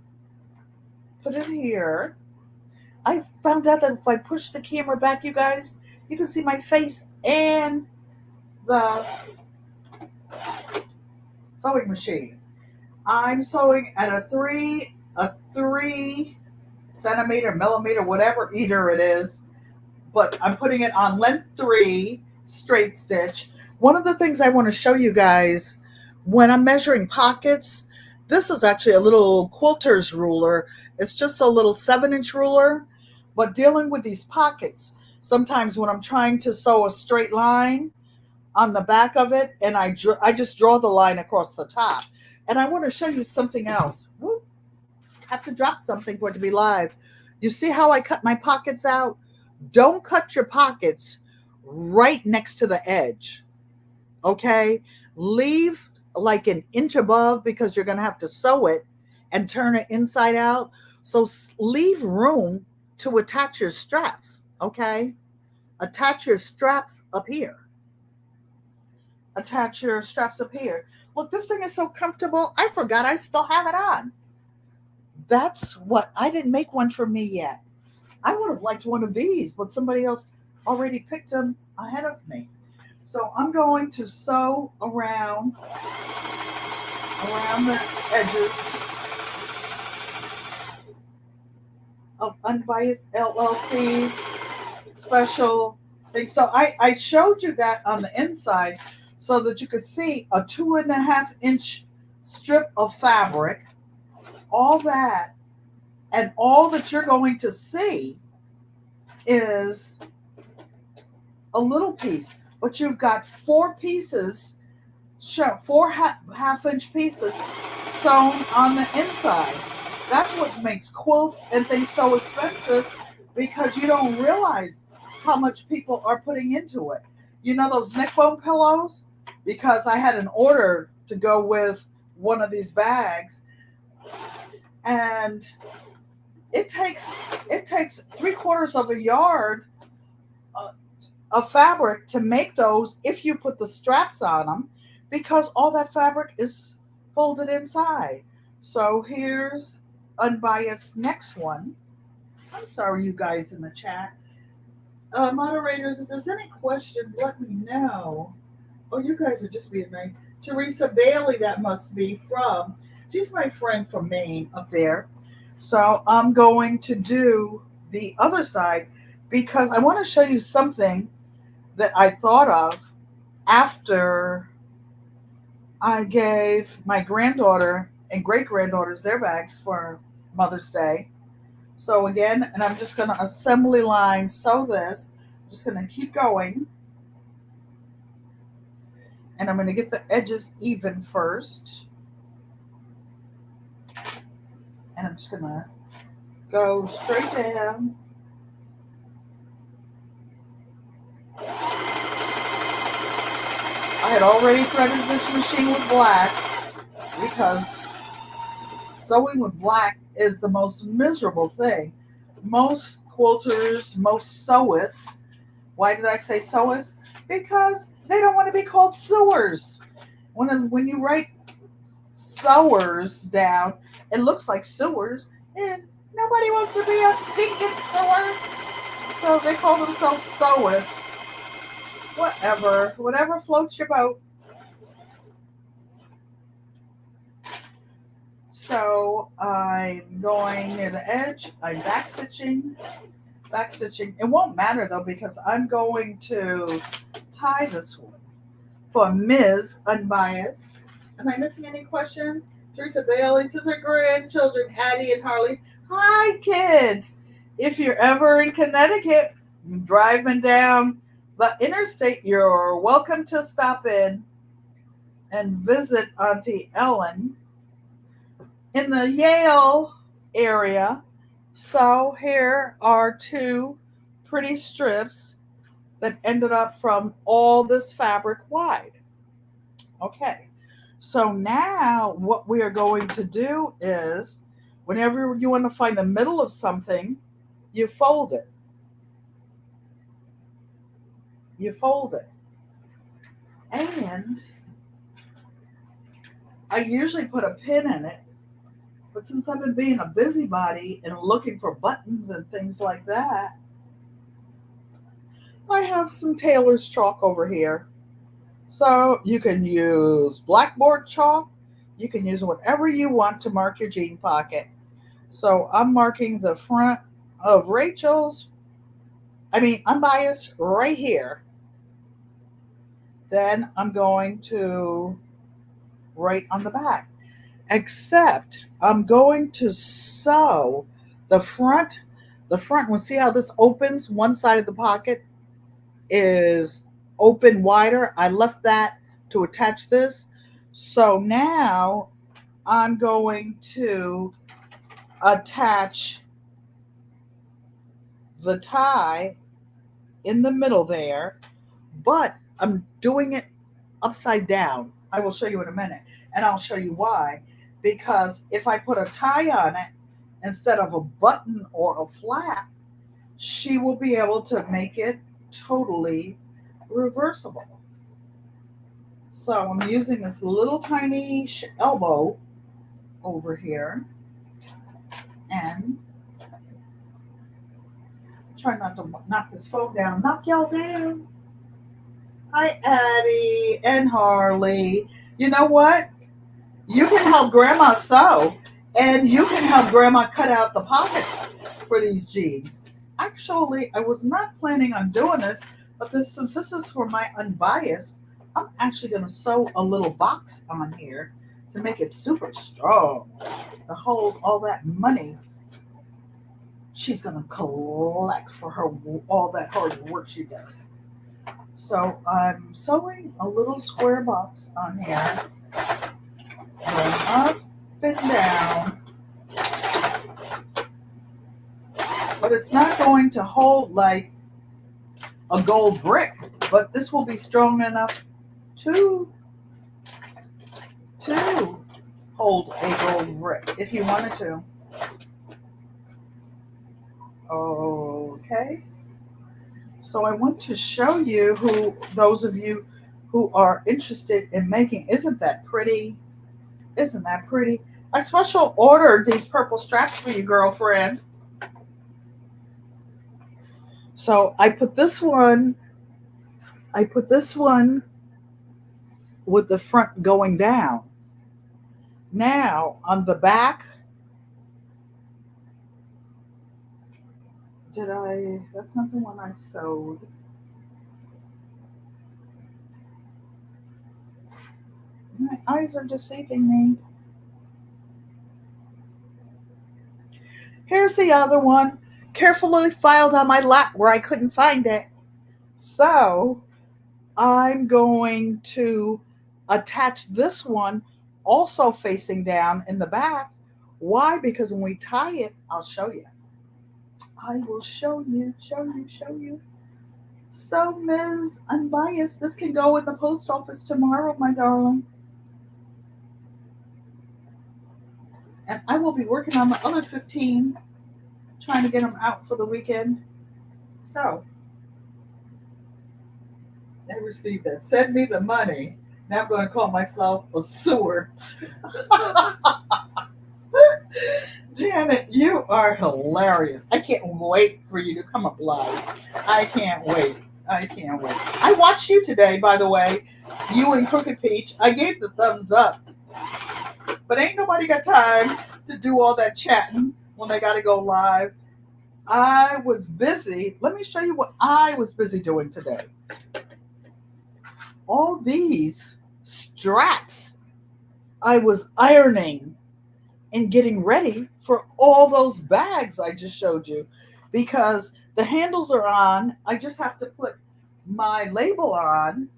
put it here. I found out that if I push the camera back, you guys, you can see my face and the sewing machine. I'm sewing at a three centimeter, millimeter, whatever either it is, but I'm putting it on length 3 straight stitch. One of the things I want to show you guys when I'm measuring pockets, this is actually a little quilter's ruler. It's just a little 7-inch ruler, but dealing with these pockets, sometimes when I'm trying to sew a straight line on the back of it, and I just draw the line across the top. And I want to show you something else. Woo. Have to drop something for it to be live. You see how I cut my pockets out? Don't cut your pockets right next to the edge. Okay? Leave like an inch above because you're going to have to sew it and turn it inside out. So leave room to attach your straps. Okay? Attach your straps up here. Attach your straps up here. Look, this thing is so comfortable. I forgot I still have it on. That's what, I didn't make one for me yet. I would have liked one of these, but somebody else already picked them ahead of me. So I'm going to sew around the edges of Unbiased LLC's special thing. So I showed you that on the inside so that you could see a 2.5-inch strip of fabric. All that, and all that you're going to see is a little piece, but you've got 4 pieces, 4 half-inch pieces sewn on the inside. That's what makes quilts and things so expensive, because you don't realize how much people are putting into it. You know those neck bone pillows? Because I had an order to go with one of these bags, and it takes 3/4 of a yard of fabric to make those if you put the straps on them, because all that fabric is folded inside. So here's Unbiased next one. I'm sorry, you guys in the chat. Moderators, if there's any questions, let me know. Oh, you guys are just being nice. Teresa Bailey, that must be from. She's my friend from Maine up there. So I'm going to do the other side because I want to show you something that I thought of after I gave my granddaughter and great-granddaughters their bags for Mother's Day. So again, and I'm just going to assembly line sew this. I'm just going to keep going. And I'm going to get the edges even first. And I'm just going to go straight down. I had already threaded this machine with black because sewing with black is the most miserable thing. Most quilters, most sewists, why did I say sewists? Because they don't want to be called sewers. When you write sewers down, it looks like sewers. And nobody wants to be a stinking sewer. So they call themselves sewers. Whatever floats your boat. So I'm going near the edge. I'm backstitching. It won't matter though because I'm going to tie this one for Ms. Unbiased. Am I missing any questions? Teresa Bailey, this is her grandchildren, Addie and Harley. Hi, kids. If you're ever in Connecticut, driving down the interstate, you're welcome to stop in and visit Auntie Ellen in the Yale area. So here are two pretty strips that ended up from all this fabric wide. Okay, so now what we are going to do is whenever you want to find the middle of something, you fold it. You fold it. And I usually put a pin in it, but since I've been being a busybody and looking for buttons and things like that, I have some tailor's chalk over here. So you can use blackboard chalk. You can use whatever you want to mark your jean pocket. So I'm marking the front of Rachel's, Unbiased right here. Then I'm going to write on the back. Except I'm going to sew the front one. See how this opens? One side of the pocket is open wider. I left that to attach this. So now I'm going to attach the tie in the middle there, but I'm doing it upside down. I will show you in a minute, and I'll show you why. Because if I put a tie on it instead of a button or a flap, she will be able to make it totally reversible. So I'm using this little tiny elbow over here and try not to knock this phone down. Knock y'all down. Hi, Addie and Harley. You know what? You can help Grandma sew, and you can help Grandma cut out the pockets for these jeans. Actually, I was not planning on doing this, but since this is for my Unbiased, I'm actually going to sew a little box on here to make it super strong to hold all that money she's going to collect for her all that hard work she does. So I'm sewing a little square box on here, going up and down, but it's not going to hold like a gold brick, but this will be strong enough to hold a gold brick if you wanted to. Okay. So I want to show you those of you who are interested in making, isn't that pretty? Isn't that pretty? I special ordered these purple straps for you, girlfriend. So I put this one with the front going down. Now on the back, that's not the one I sewed. My eyes are deceiving me. Here's the other one, carefully filed on my lap where I couldn't find it. So I'm going to attach this one also facing down in the back. Why? Because when we tie it, I'll show you. I will show you. So, Ms. Unbiased, this can go in the post office tomorrow, my darling. And I will be working on the other 15, trying to get them out for the weekend. So, I received that. Send me the money. Now I'm going to call myself a sewer. Janet, you are hilarious. I can't wait for you to come up live. I can't wait. I can't wait. I watched you today, by the way. You and Crooked Peach. I gave the thumbs up, but ain't nobody got time to do all that chatting when they got to go live. I was busy. Let me show you what I was busy doing today. All these straps I was ironing and getting ready for all those bags I just showed you, because the handles are on. I just have to put my label on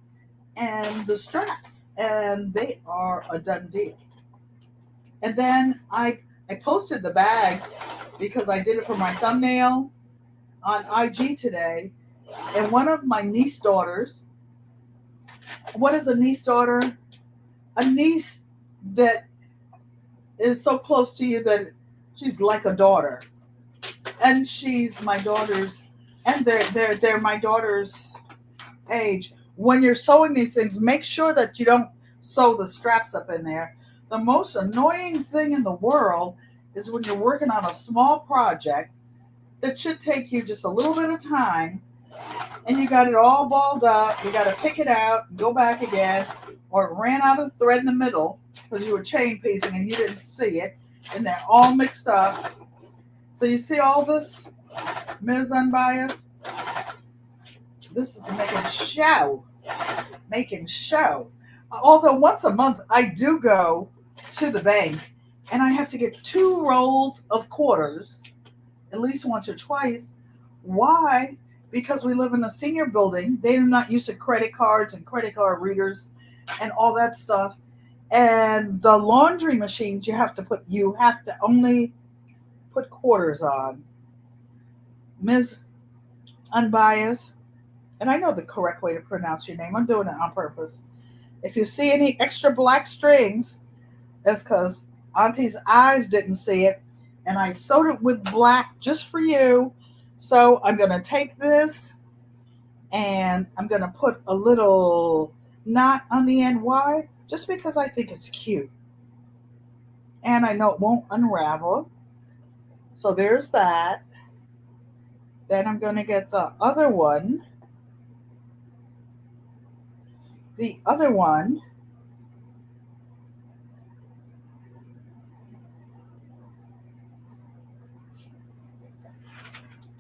and the straps, and they are a done deal. And then I posted the bags because I did it for my thumbnail on IG today. And one of my niece daughters, what is a niece daughter? A niece that is so close to you that she's like a daughter. And she's my daughter's, and they're my daughter's age. When you're sewing these things, make sure that you don't sew the straps up in there. The most annoying thing in the world is when you're working on a small project that should take you just a little bit of time, and you got it all balled up. You got to pick it out, go back again, or it ran out of thread in the middle because you were chain piecing and you didn't see it, and they're all mixed up. So you see all this, Ms. Unbiased? This is making show. Although once a month I do go to the bank and I have to get 2 rolls of quarters, at least once or twice. Why? Because we live in a senior building. They're not used to credit cards and credit card readers and all that stuff. And the laundry machines you have to only put quarters on. Ms. Unbiased, and I know the correct way to pronounce your name. I'm doing it on purpose. If you see any extra black strings, that's because Auntie's eyes didn't see it, and I sewed it with black just for you. So I'm going to take this and I'm going to put a little knot on the end. Why? Just because I think it's cute. And I know it won't unravel. So there's that. Then I'm going to get the other one.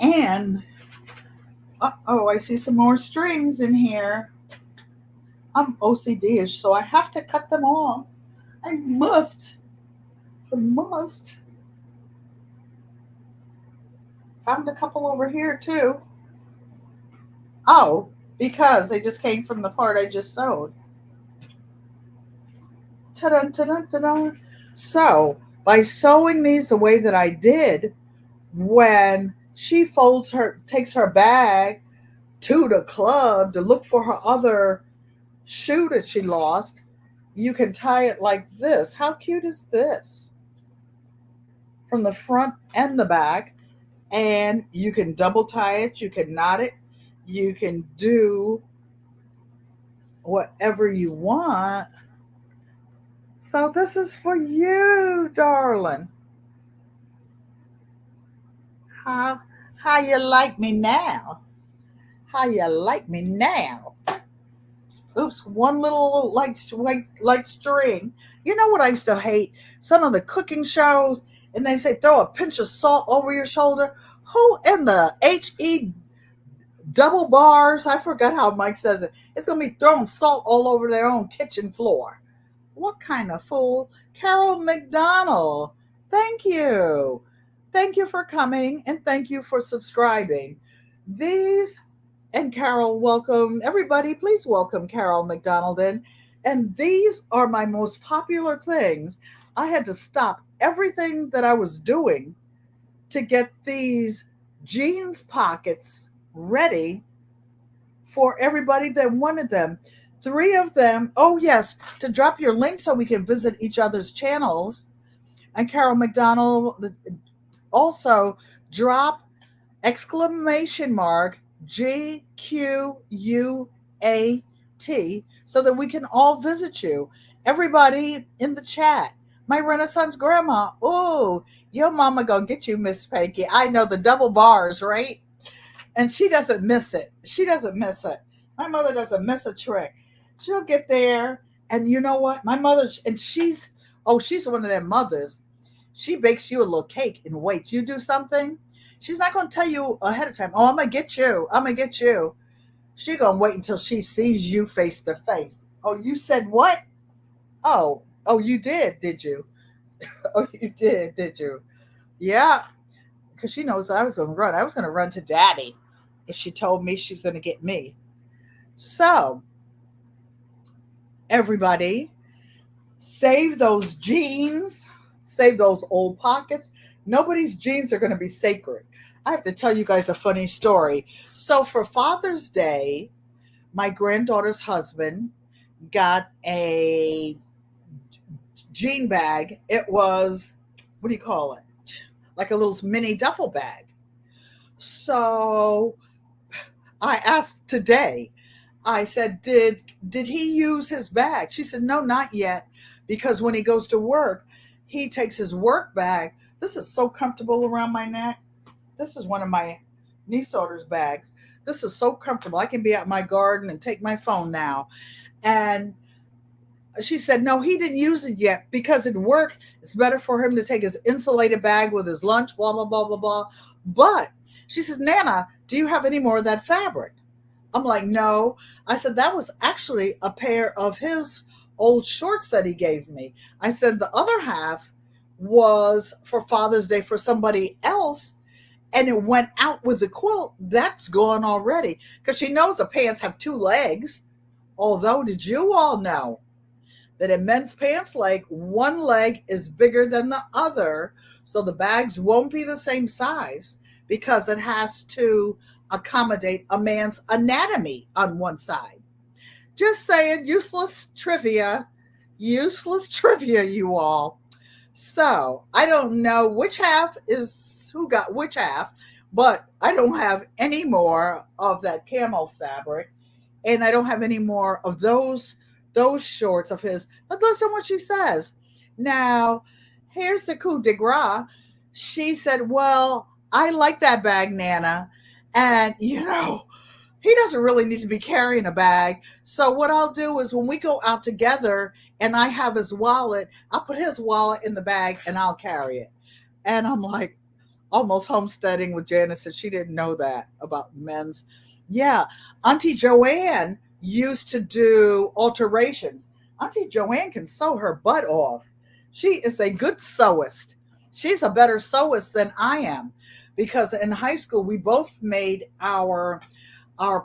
And I see some more strings in here. I'm OCD-ish, so I have to cut them all. I must. Found a couple over here too. Oh, because they just came from the part I just sewed. Ta-dun, ta-dun, ta-dun. So by sewing these the way that I did, when she takes her bag to the club to look for her other shoe that she lost, you can tie it like this. How cute is this? From the front and the back. And you can double tie it, you can knot it, you can do whatever you want. So this is for you, darling. How you like me now? How you like me now? Oops, one little like string. You know what I used to hate? Some of the cooking shows, and they say throw a pinch of salt over your shoulder. Who in the HE double bars? I forgot how Mike says it. It's gonna be throwing salt all over their own kitchen floor. What kind of fool? Carol McDonald. Thank you. Thank you for coming and thank you for subscribing. These, and Carol, welcome. Everybody, please welcome Carol McDonald in. And these are my most popular things. I had to stop everything that I was doing to get these jeans pockets ready for everybody that wanted them. 3 of them. Oh, yes, to drop your link so we can visit each other's channels. And Carol McDonald, also drop exclamation mark GQUAT so that we can all visit you. Everybody in the chat, My Renaissance grandma. Ooh, your mama gonna get you, Miss Pankey. I know the double bars, right? And she doesn't miss it. She doesn't miss it. My mother doesn't miss a trick. She'll get there, and you know what? My mother, and she's one of them mothers. She bakes you a little cake and waits. You do something, she's not going to tell you ahead of time. Oh, I'm gonna get you. I'm gonna get you. She gonna wait until she sees you face to face. Oh, you said what? Oh, you did you? Oh, you did you? Yeah, because she knows I was going to run. I was going to run to Daddy if she told me she was going to get me. So, everybody, save those jeans, save those old pockets. Nobody's jeans are going to be sacred. I have to tell you guys a funny story. So, for Father's Day, my granddaughter's husband got a jean bag. It was, what do you call it? Like a little mini duffel bag. So I asked today, I said, did he use his bag? She said, no, not yet. Because when he goes to work, he takes his work bag. This is so comfortable around my neck. This is one of my niece daughter's bags. This is so comfortable. I can be out my garden and take my phone now. And she said, no, he didn't use it yet because at work, it's better for him to take his insulated bag with his lunch, blah, blah, blah, blah, blah. But she says, Nana, do you have any more of that fabric? I'm like, no. I said, that was actually a pair of his old shorts that he gave me. I said, the other half was for Father's Day for somebody else, and it went out with the quilt. That's gone already because she knows the pants have two legs. Although, did you all know that in men's pants leg, one leg is bigger than the other, so the bags won't be the same size because it has to accommodate a man's anatomy on one side. Just saying, useless trivia, you all. So I don't know which half is who got which half, but I don't have any more of that camo fabric, and I don't have any more of those shorts of his. But listen what she says. Now, here's the coup de grace. She said, well, I like that bag, Nana. And, he doesn't really need to be carrying a bag. So what I'll do is when we go out together and I have his wallet, I'll put his wallet in the bag and I'll carry it. And I'm like, almost homesteading with Janice, and she didn't know that about men's. Yeah, Auntie Joanne used to do alterations. Auntie Joanne can sew her butt off. She is a good sewist. She's a better sewist than I am because in high school we both made our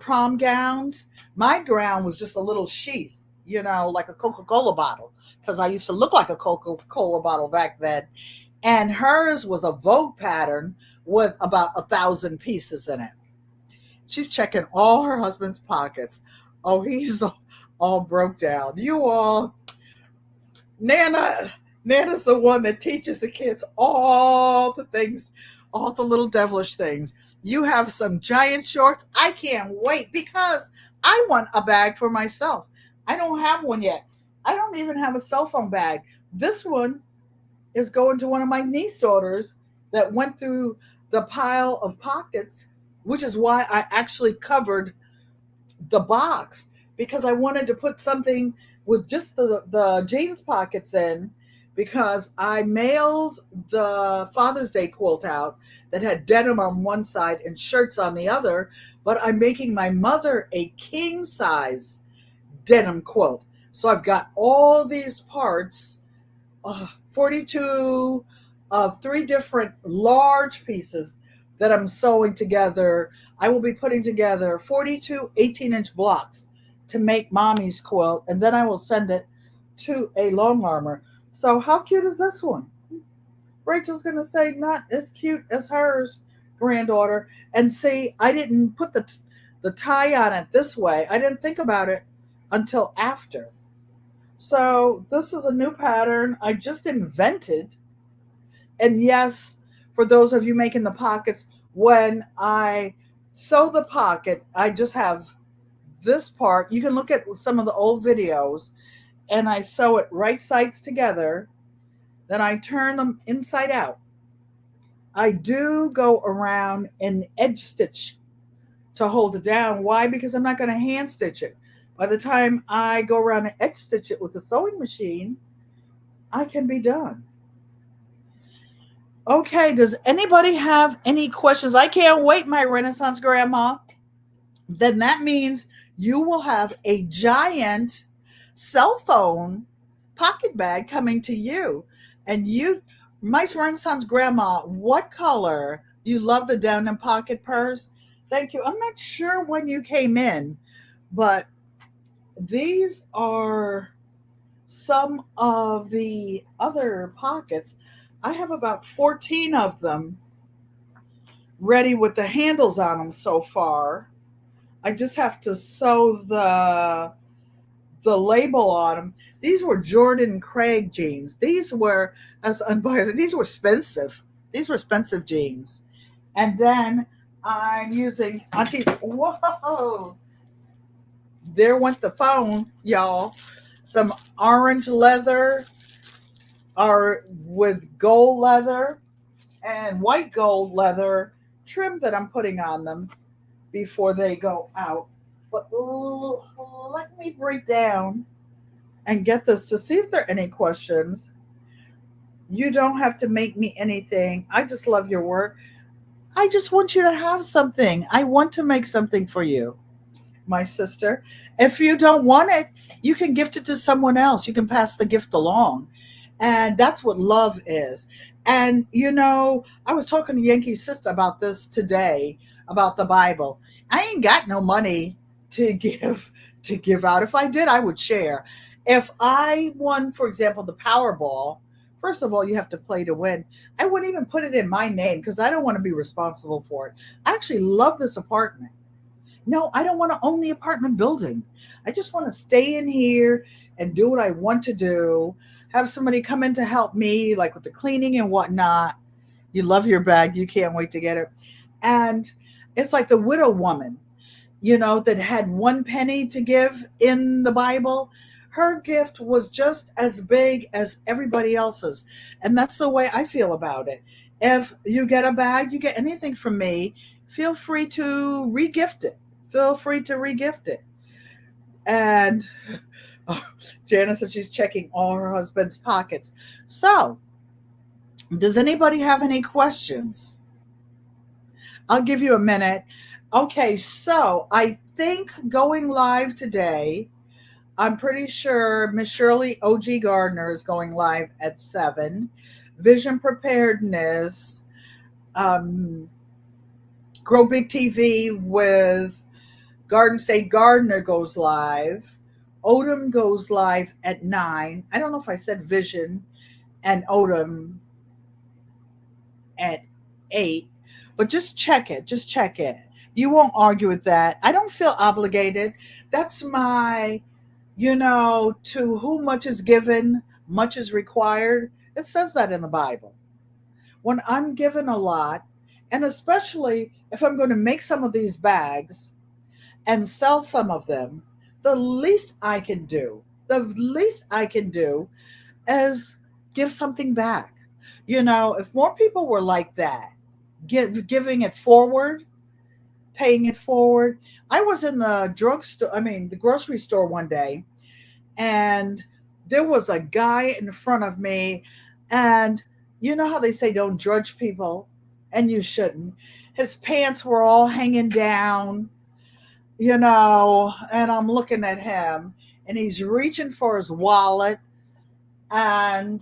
prom gowns. My gown was just a little sheath, like a Coca-Cola bottle, because I used to look like a Coca-Cola bottle back then. And hers was a Vogue pattern with about 1,000 pieces in it. She's checking all her husband's pockets. Oh, he's all broke down. You all, Nana's the one that teaches the kids all the things, all the little devilish things. You have some giant shorts. I can't wait because I want a bag for myself. I don't have one yet. I don't even have a cell phone bag. This one is going to one of my niece daughters that went through the pile of pockets, which is why I actually covered the box because I wanted to put something with just the jeans pockets in because I mailed the Father's Day quilt out that had denim on one side and shirts on the other, but I'm making my mother a king size denim quilt. So I've got all these parts, 42 of 3 different large pieces that I'm sewing together. I will be putting together 42 18-inch blocks to make mommy's quilt, and then I will send it to a long armor. So how cute is this one? Rachel's going to say not as cute as hers, granddaughter. And see, I didn't put the tie on it this way. I didn't think about it until after. So this is a new pattern I just invented. And yes, for those of you making the pockets, when I sew the pocket, I just have this part. You can look at some of the old videos, and I sew it right sides together. Then I turn them inside out. I do go around and edge stitch to hold it down. Why? Because I'm not going to hand stitch it. By the time I go around and edge stitch it with the sewing machine, I can be done. Okay, does anybody have any questions? I can't wait, my Renaissance grandma. Then that means you will have a giant cell phone pocket bag coming to you. And you, my Renaissance grandma, what color? You love the Denim pocket purse? Thank you. I'm not sure when you came in, but these are some of the other pockets. I have about 14 of them ready with the handles on them so far. I just have to sew the label on them. These were Jordan Craig jeans. These were as unbiased. These were expensive. These were expensive jeans. And then I'm using Auntie. Whoa! There went the phone, y'all. Some orange leather, or with gold leather and white gold leather trim that I'm putting on them before they go out. But let me break down and get this to see if there are any questions. You don't have to make me anything. I just love your work. I just want you to have something. I want to make something for you, my sister. If you don't want it, you can gift it to someone else. You can pass the gift along. And that's what love is. And I was talking to Yankee's sister about this today, about the Bible. I ain't got no money to give out. If I did, I would share. If I won, for example, the Powerball, first of all, you have to play to win. I wouldn't even put it in my name because I don't want to be responsible for it. I actually love this apartment. No, I don't want to own the apartment building. I just want to stay in here and do what I want to do. Have somebody come in to help me, like with the cleaning and whatnot. You love your bag. You can't wait to get it. And it's like the widow woman, that had one penny to give in the Bible. Her gift was just as big as everybody else's. And that's the way I feel about it. If you get a bag, you get anything from me, feel free to regift it. Feel free to regift it. And Janice said she's checking all her husband's pockets. So, does anybody have any questions? I'll give you a minute. Okay, so I think going live today, I'm pretty sure Miss Shirley O.G. Gardner is going live at 7. Vision Preparedness, Grow Big TV with Garden State Gardener goes live. Odom goes live at 9. I don't know if I said Vision and Odom at 8, but just check it. Just check it. You won't argue with that. I don't feel obligated. That's my, to whom much is given, much is required. It says that in the Bible. When I'm given a lot, and especially if I'm going to make some of these bags and sell some of them, the least I can do is give something back. If more people were like that, giving it forward, paying it forward. I was in the grocery store one day, and there was a guy in front of me, and you know how they say don't judge people, and you shouldn't. His pants were all hanging down, and I'm looking at him, and he's reaching for his wallet, and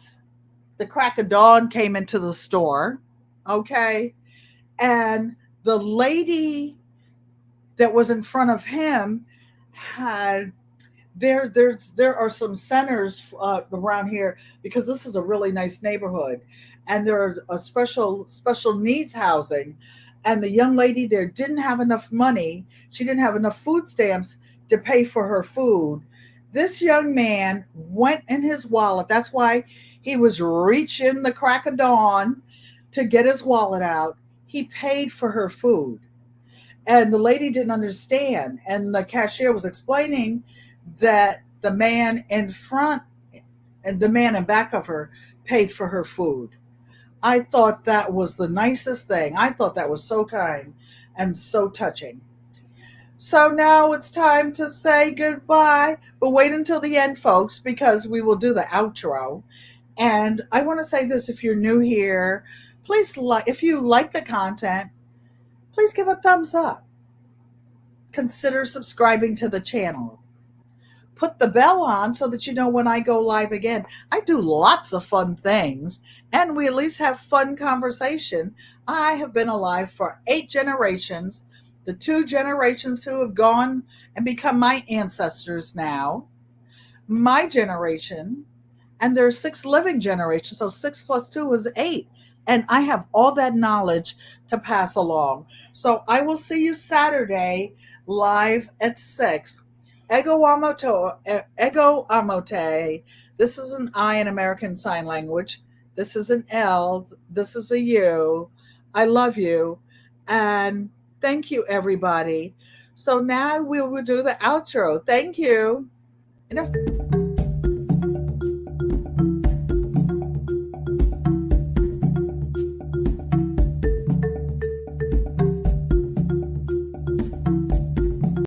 the crack of dawn came into the store, okay? And the lady that was in front of him had there are some centers around here because this is a really nice neighborhood, and there are a special needs housing, and the young lady there didn't have enough money. She didn't have enough food stamps to pay for her food. This young man went in his wallet. That's why he was reaching the crack of dawn to get his wallet out. He paid for her food. And the lady didn't understand. And the cashier was explaining that the man in front and the man in back of her paid for her food. I thought that was the nicest thing. I thought that was so kind and so touching. So now it's time to say goodbye, but wait until the end, folks, because we will do the outro. And I want to say this: if you're new here, please like, if you like the content, please give a thumbs up. Consider subscribing to the channel. Put the bell on so that you know when I go live again. I do lots of fun things, and we at least have fun conversation. I have been alive for 8 generations, the 2 generations who have gone and become my ancestors now, my generation, and there's 6 living generations. So 6 plus 2 is 8. And I have all that knowledge to pass along. So I will see you Saturday live at 6. Ego amote. This is an I in American Sign Language. This is an L. This is a U. I love you. And thank you, everybody. So now we will do the outro. Thank you. And if